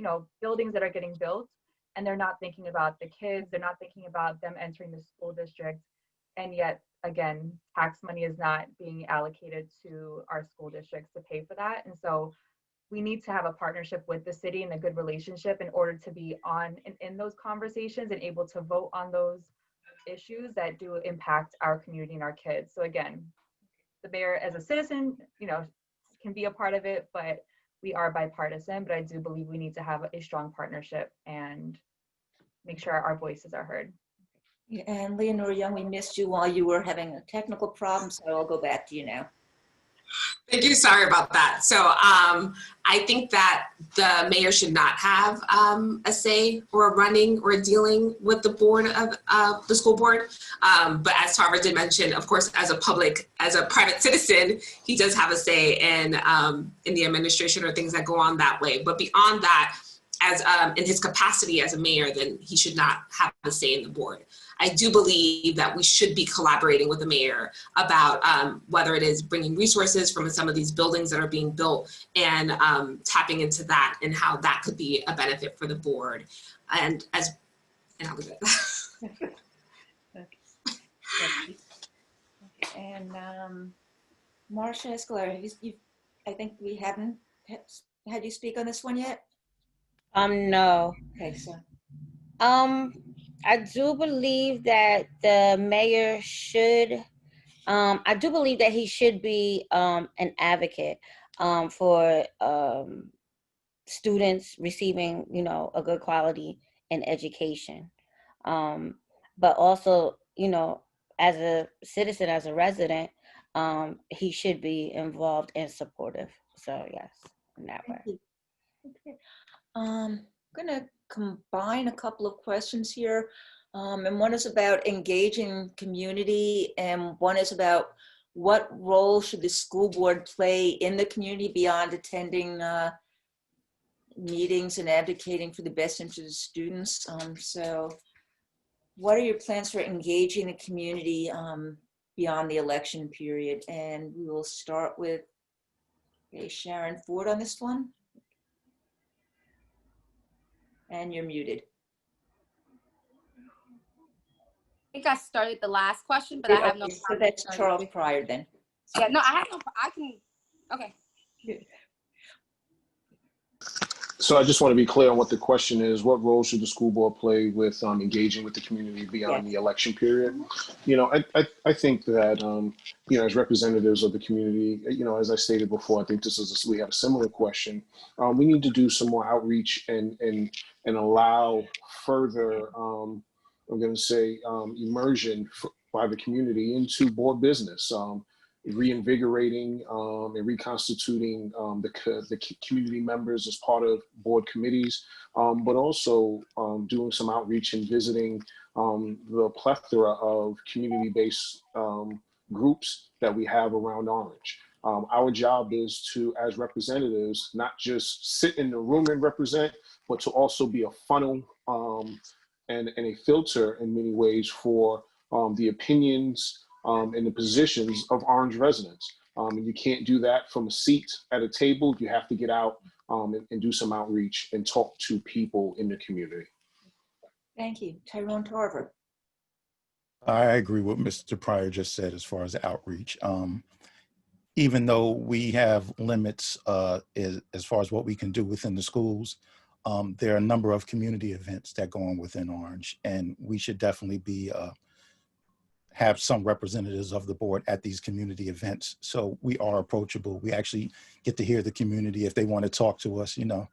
buildings that are getting built, and they're not thinking about the kids. They're not thinking about them entering the school district. And yet, again, tax money is not being allocated to our school districts to pay for that. And so we need to have a partnership with the city and a good relationship in order to be on in those conversations and able to vote on those issues that do impact our community and our kids. So again, the mayor as a citizen, can be a part of it, but we are bipartisan. But I do believe we need to have a strong partnership and make sure our voices are heard. And Leonor Young, we missed you while you were having a technical problem, so I'll go back to you now. Thank you. Sorry about that. So I think that the mayor should not have a say or running or dealing with the board of the school board. But as Tarver did mention, of course, as a private citizen, he does have a say in the administration or things that go on that way. But beyond that, as in his capacity as a mayor, then he should not have a say in the board. I do believe that we should be collaborating with the mayor about whether it is bringing resources from some of these buildings that are being built and tapping into that and how that could be a benefit for the board. And I'll leave it. Okay. And Marsha, Escalliere, I think we haven't had you speak on this one yet? No. Okay, so. I do believe that the mayor should, I do believe that he should be an advocate for students receiving, a good quality in education. But also, as a citizen, as a resident, he should be involved and supportive. So yes, in that way. Okay. I'm gonna combine a couple of questions here. And one is about engaging community, and one is about what role should the school board play in the community beyond attending meetings and advocating for the best interest of students. So what are your plans for engaging the community beyond the election period? And we will start with Sharon Forde on this one. And you're muted. I think I started the last question, but I have no Okay, so problem. that's Charles Pryor then. Yeah, no, I have no, I can, okay. So I just want to be clear on what the question is. What role should the school board play with engaging with the community beyond the election period? You know, I think that, you know, as representatives of the community, you know, as I stated before, I think this is, we have a similar question. We need to do some more outreach and allow further, I'm going to say, immersion by the community into board business. Reinvigorating and reconstituting the community members as part of board committees, but also doing some outreach and visiting the plethora of community-based groups that we have around Orange. Our job is to, as representatives, not just sit in the room and represent, but to also be a funnel and a filter in many ways for the opinions and the positions of Orange residents. And you can't do that from a seat at a table. You have to get out and do some outreach and talk to people in the community. Thank you. Tyrone Tarver. I agree with Mr. Pryor just said as far as outreach. Even though we have limits as far as what we can do within the schools, there are a number of community events that go on within Orange, and we should definitely be have some representatives of the board at these community events. So we are approachable. We actually get to hear the community if they want to talk to us. You know,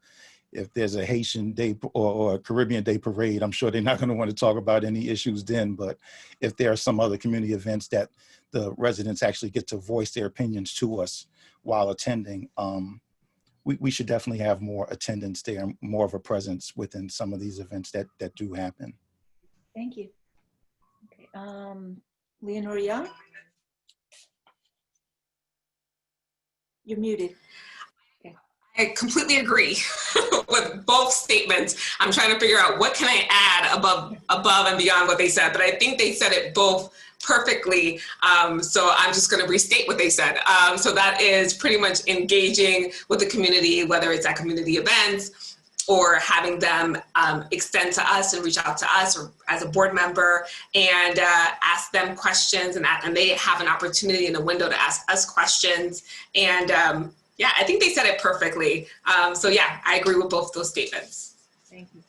if there's a Haitian Day or a Caribbean Day parade, I'm sure they're not going to want to talk about any issues then. But if there are some other community events that the residents actually get to voice their opinions to us while attending, we should definitely have more attendance there, more of a presence within some of these events that do happen. Thank you. Okay. Leonor Young? You're muted. Okay. I completely agree with both statements. I'm trying to figure out what can I add above and beyond what they said, but I think they said it both perfectly. So I'm just going to restate what they said. So that is pretty much engaging with the community, whether it's at community events or having them extend to us and reach out to us or as a board member and ask them questions, and they have an opportunity in the window to ask us questions. And yeah, I think they said it perfectly. So yeah, I agree with both those statements. Thank you.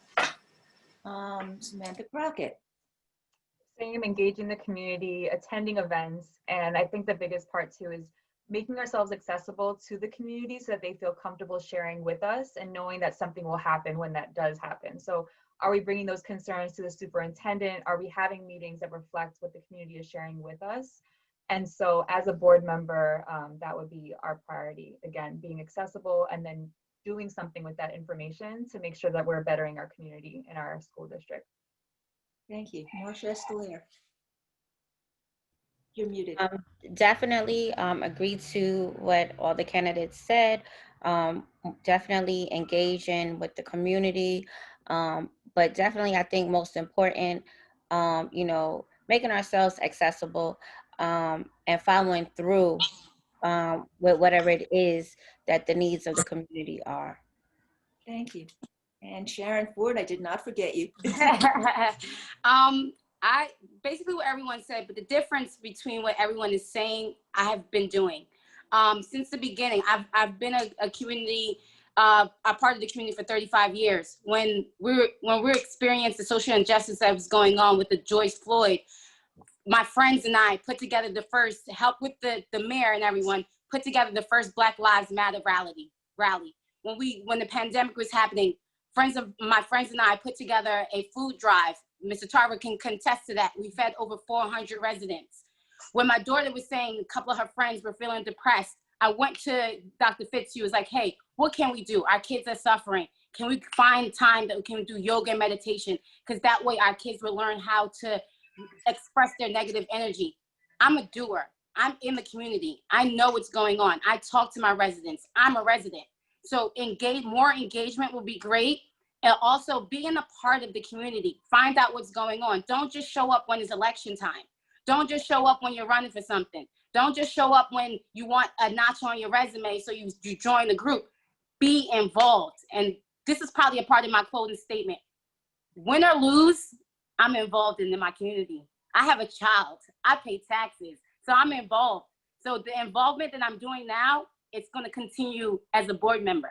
Samantha Crockett. Same, engaging the community, attending events. And I think the biggest part too is making ourselves accessible to the community so that they feel comfortable sharing with us and knowing that something will happen when that does happen. So are we bringing those concerns to the superintendent? Are we having meetings that reflect what the community is sharing with us? And so as a board member, that would be our priority. Again, being accessible and then doing something with that information to make sure that we're bettering our community and our school district. Thank you. Marsha Escalliere. You're muted. Definitely agree to what all the candidates said. Definitely engaging with the community. But definitely, I think most important, you know, making ourselves accessible and following through with whatever it is that the needs of the community are. Thank you. And Sharon Forde, I did not forget you. I basically what everyone said, but the difference between what everyone is saying, I have been doing since the beginning. I've been a community, a part of the community for 35 years. When we're experiencing the social injustice that was going on with the George Floyd, my friends and I put together the first, help with the mayor and everyone, put together the first Black Lives Matter rally. When the pandemic was happening, my friends and I put together a food drive. Mr. Tarver can contest to that. We fed over 400 residents. When my daughter was saying a couple of her friends were feeling depressed, I went to Dr. Fitz. She was like, hey, what can we do? Our kids are suffering. Can we find time that we can do yoga and meditation? Because that way our kids will learn how to express their negative energy. I'm a doer. I'm in the community. I know what's going on. I talk to my residents. I'm a resident. So more engagement will be great. And also being a part of the community. Find out what's going on. Don't just show up when it's election time. Don't just show up when you're running for something. Don't just show up when you want a notch on your resume so you join the group. Be involved. And this is probably a part of my closing statement. Win or lose, I'm involved in my community. I have a child. I pay taxes. So I'm involved. So the involvement that I'm doing now, it's going to continue as a board member.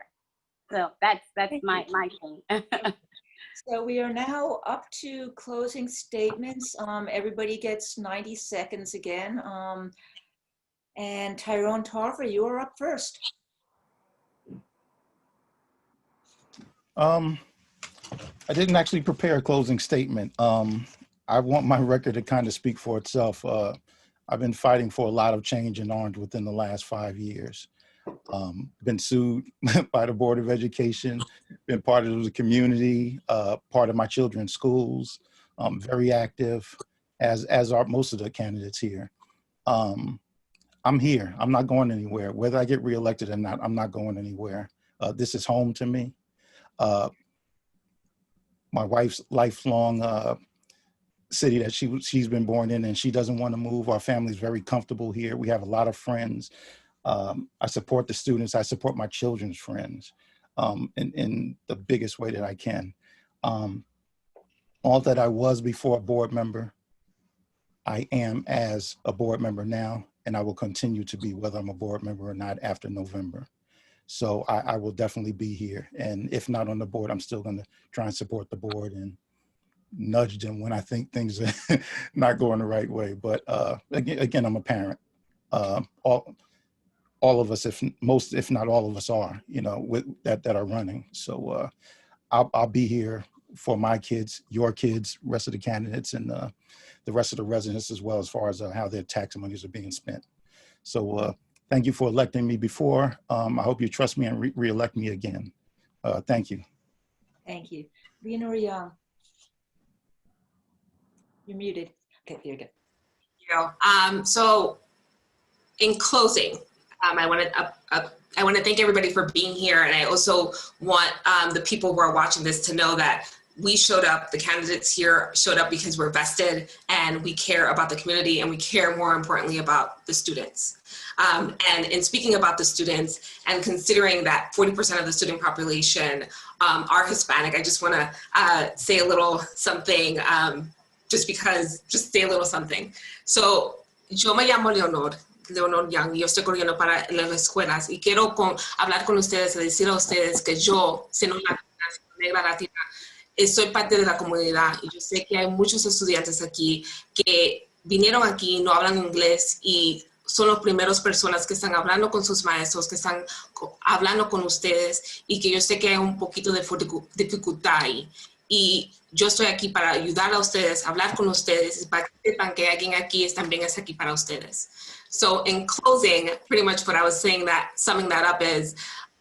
So that's my thing. So we are now up to closing statements. Everybody gets 90 seconds again. And Tyrone Tarver, you are up first. I didn't actually prepare a closing statement. I want my record to kind of speak for itself. I've been fighting for a lot of change in Orange within the last 5 years. Been sued by the Board of Education, been part of the community, part of my children's schools, very active, as are most of the candidates here. I'm here. I'm not going anywhere. Whether I get reelected or not, I'm not going anywhere. This is home to me. My wife's lifelong city that she's been born in, and she doesn't want to move. Our family's very comfortable here. We have a lot of friends. I support the students. I support my children's friends in the biggest way that I can. All that I was before a board member, I am as a board member now, and I will continue to be, whether I'm a board member or not, after November. So I will definitely be here. And if not on the board, I'm still going to try and support the board and nudge them when I think things are not going the right way. But again, I'm a parent. All of us, if not all of us are, with that are running. So I'll be here for my kids, your kids, rest of the candidates, and the rest of the residents as well, as far as how their tax monies are being spent. So thank you for electing me before. I hope you trust me and re-elect me again. Thank you. Thank you. Leonor Young. You're muted. Okay, there you go. So in closing, I want to thank everybody for being here. And I also want the people who are watching this to know that we showed up, the candidates here showed up because we're vested and we care about the community, and we care more importantly about the students. And in speaking about the students and considering that 40% of the student population are Hispanic, I just want to say a little something, just say a little something. So, yo me llamo Leonor Young, y yo estoy corriendo para las escuelas y quiero hablar con ustedes y decir a ustedes que yo, siendo una negra latina, soy parte de la comunidad, y yo sé que hay muchos estudiantes aquí que vinieron aquí, no hablan inglés y son las primeras personas que están hablando con sus maestros, que están hablando con ustedes, y que yo sé que hay un poquito de dificultad ahí. Y yo estoy aquí para ayudar a ustedes, hablar con ustedes, para que sepan que alguien aquí también es aquí para ustedes. So in closing, pretty much what I was saying, summing that up is,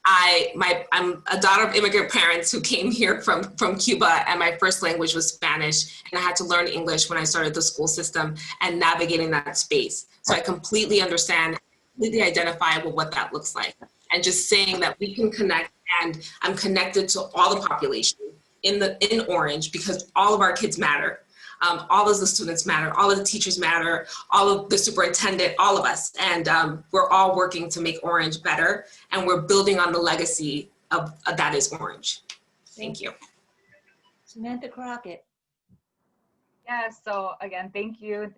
I'm a daughter of immigrant parents who came here from Cuba, and my first language was Spanish, and I had to learn English when I started the school system and navigating that space. So I completely understand, completely identify with what that looks like. And just saying that we can connect, and I'm connected to all the population in Orange, because all of our kids matter. All of the students matter, all of the teachers matter, all of the superintendent, all of us. And we're all working to make Orange better, and we're building on the legacy of that is Orange. Thank you. Samantha Crockett. Yeah, so again, thank you.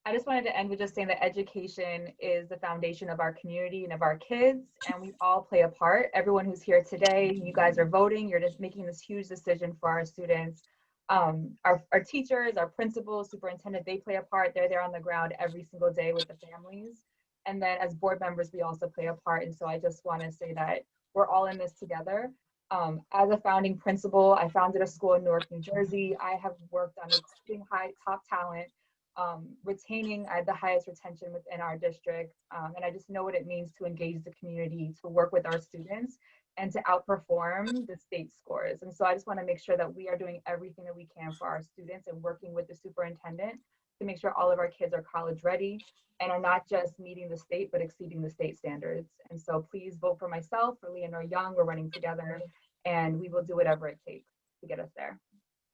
I just wanted to end with just saying that education is the foundation of our community and of our kids, and we all play a part. Everyone who's here today, you guys are voting, you're just making this huge decision for our students. Our teachers, our principals, superintendent, they play a part. They're there on the ground every single day with the families. And then as board members, we also play a part. And so I just want to say that we're all in this together. As a founding principal, I founded a school in Newark, New Jersey. I have worked on recruiting top talent, retaining. I had the highest retention within our district. And I just know what it means to engage the community, to work with our students, and to outperform the state scores. And so I just want to make sure that we are doing everything that we can for our students and working with the superintendent to make sure all of our kids are college ready and are not just meeting the state, but exceeding the state standards. And so please vote for myself, for Leonor Young. We're running together, and we will do whatever it takes to get us there.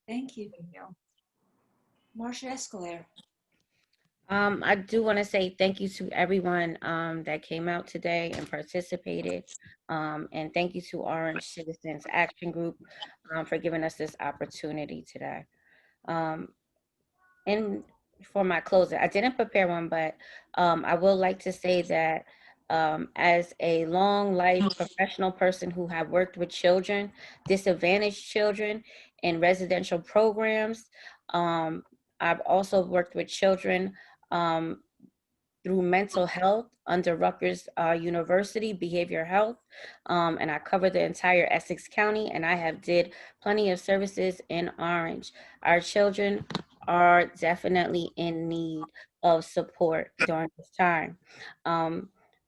Thank you. Thank you. Marsha Escalliere. I do want to say thank you to everyone that came out today and participated. And thank you to Orange Citizens Action Group for giving us this opportunity today. And for my closing, I didn't prepare one, but I would like to say that as a long life professional person who have worked with children, disadvantaged children in residential programs, I've also worked with children through mental health under Rutgers University Behavioral Health, and I cover the entire Essex County, and I have did plenty of services in Orange. Our children are definitely in need of support during this time.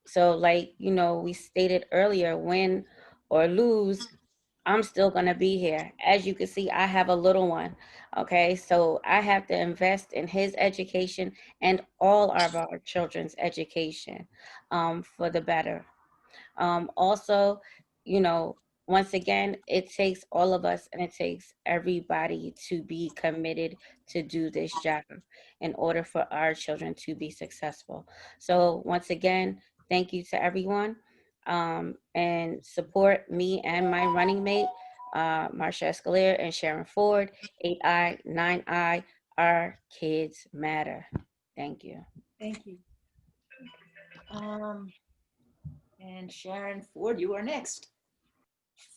So like, you know, we stated earlier, win or lose, I'm still going to be here. As you can see, I have a little one. Okay, so I have to invest in his education and all of our children's education for the better. Also, you know, once again, it takes all of us and it takes everybody to be committed to do this job in order for our children to be successful. So once again, thank you to everyone and support me and my running mate, Marsha Escalliere and Sharon Forde, 8I, 9I, our kids matter. Thank you. Thank you. And Sharon Forde, you are next.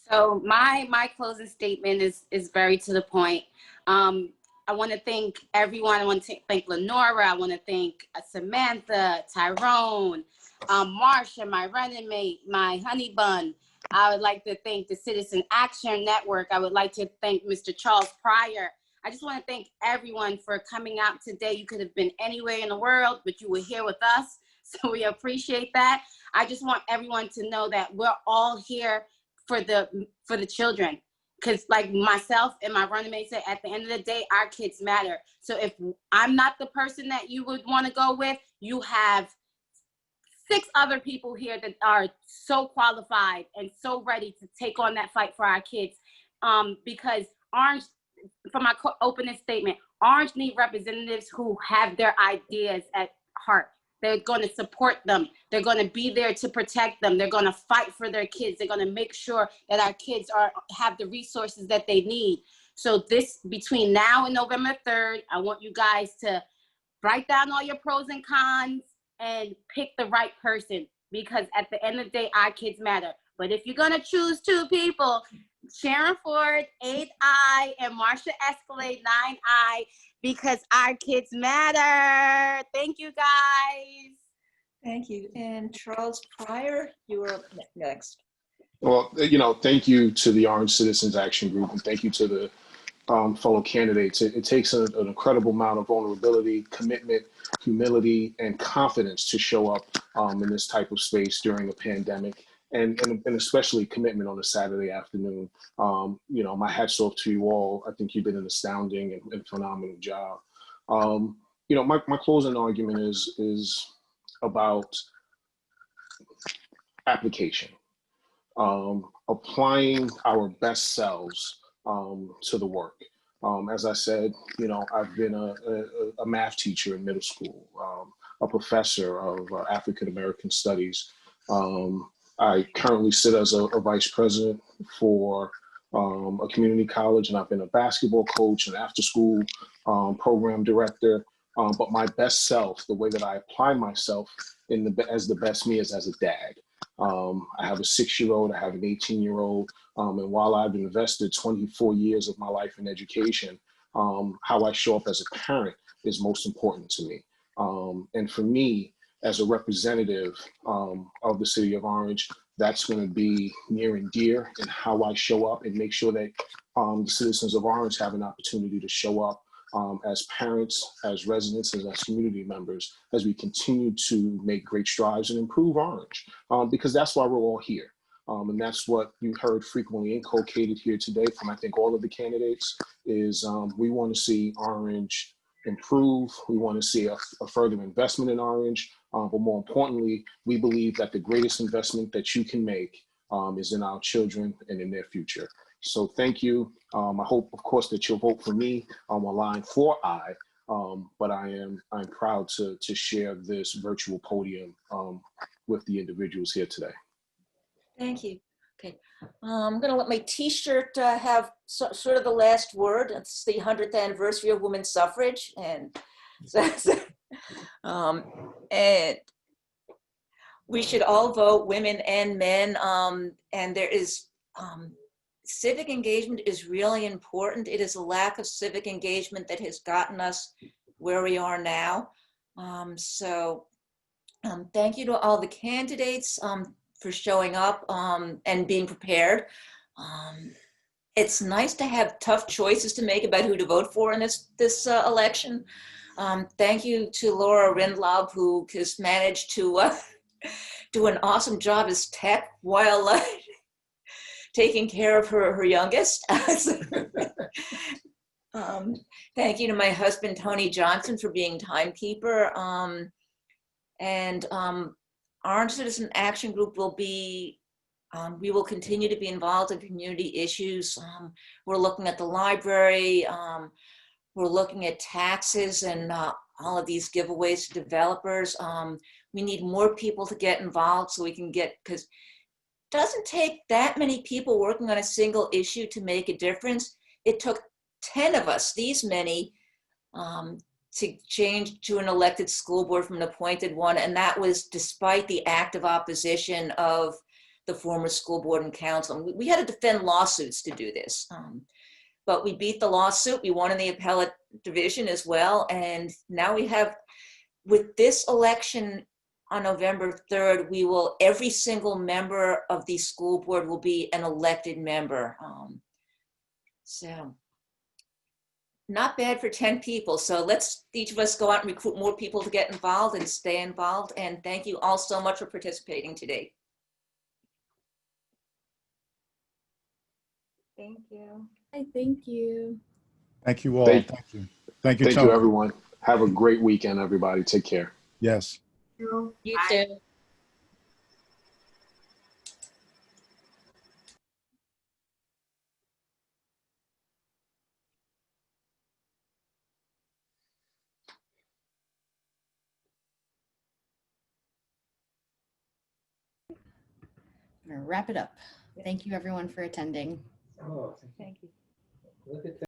So my closing statement is very to the point. I want to thank everyone. I want to thank Leonor. I want to thank Samantha, Tyrone, Marsha, my running mate, my honey bun. I would like to thank the Citizen Action Network. I would like to thank Mr. Charles Pryor. I just want to thank everyone for coming out today. You could have been anywhere in the world, but you were here with us. So we appreciate that. I just want everyone to know that we're all here for the children. Because like myself and my running mate said, at the end of the day, our kids matter. So if I'm not the person that you would want to go with, you have 6 other people here that are so qualified and so ready to take on that fight for our kids. Because Orange, for my opening statement, Orange need representatives who have their ideas at heart. They're going to support them. They're going to be there to protect them. They're going to fight for their kids. They're going to make sure that our kids have the resources that they need. So this, between now and November 3rd, I want you guys to write down all your pros and cons and pick the right person, because at the end of the day, our kids matter. But if you're going to choose 2 people, Sharon Forde, 8I, and Marsha Escalliere, 9I, because our kids matter. Thank you, guys. Thank you. And Charles Pryor, you are next. Well, you know, thank you to the Orange Citizens Action Group, and thank you to the fellow candidates. It takes an incredible amount of vulnerability, commitment, humility, and confidence to show up in this type of space during a pandemic, and especially commitment on a Saturday afternoon. You know, my hat's off to you all. I think you did an astounding and phenomenal job. You know, my closing argument is about application. Applying our best selves to the work. As I said, you know, I've been a math teacher in middle school, a professor of African American studies. I currently sit as a vice president for a community college, and I've been a basketball coach and after school program director. But my best self, the way that I apply myself as the best me, is as a dad. I have a 6-year-old, I have an 18-year-old, and while I've invested 24 years of my life in education, how I show up as a parent is most important to me. And for me, as a representative of the city of Orange, that's going to be near and dear in how I show up and make sure that the citizens of Orange have an opportunity to show up as parents, as residents, and as community members, as we continue to make great strides and improve Orange, because that's why we're all here. And that's what you heard frequently inculcated here today from, I think, all of the candidates is we want to see Orange improve. We want to see a further investment in Orange. But more importantly, we believe that the greatest investment that you can make is in our children and in their future. So thank you. I hope, of course, that you'll vote for me on line 4I. But I'm proud to share this virtual podium with the individuals here today. Thank you. Okay, I'm going to let my T-shirt have sort of the last word. It's the 100th anniversary of women's suffrage, and and we should all vote, women and men. And there is civic engagement is really important. It is a lack of civic engagement that has gotten us where we are now. Thank you to all the candidates for showing up and being prepared. It's nice to have tough choices to make about who to vote for in this election. Thank you to Laura Rindlaub, who has managed to do an awesome job as tech while taking care of her youngest. Thank you to my husband, Tony Johnson, for being timekeeper. Orange Citizen Action Group will be, we will continue to be involved in community issues. We're looking at the library. We're looking at taxes and all of these giveaways to developers. We need more people to get involved so we can get, because it doesn't take that many people working on a single issue to make a difference. It took 10 of us, these many, to change to an elected school board from an appointed one. And that was despite the active opposition of the former school board and council. We had to defend lawsuits to do this. But we beat the lawsuit. We won in the appellate division as well. And now we have, with this election on November 3rd, every single member of the school board will be an elected member. So not bad for 10 people. So let's each of us go out and recruit more people to get involved and stay involved. And thank you all so much for participating today. Thank you. Thank you. Thank you all. Thank you. Thank you, Thank Tony. you, everyone. Have a great weekend, everybody. Take care. Yes. You too. I'm gonna wrap it up. Thank you everyone for attending. Oh, Thank you. look at that.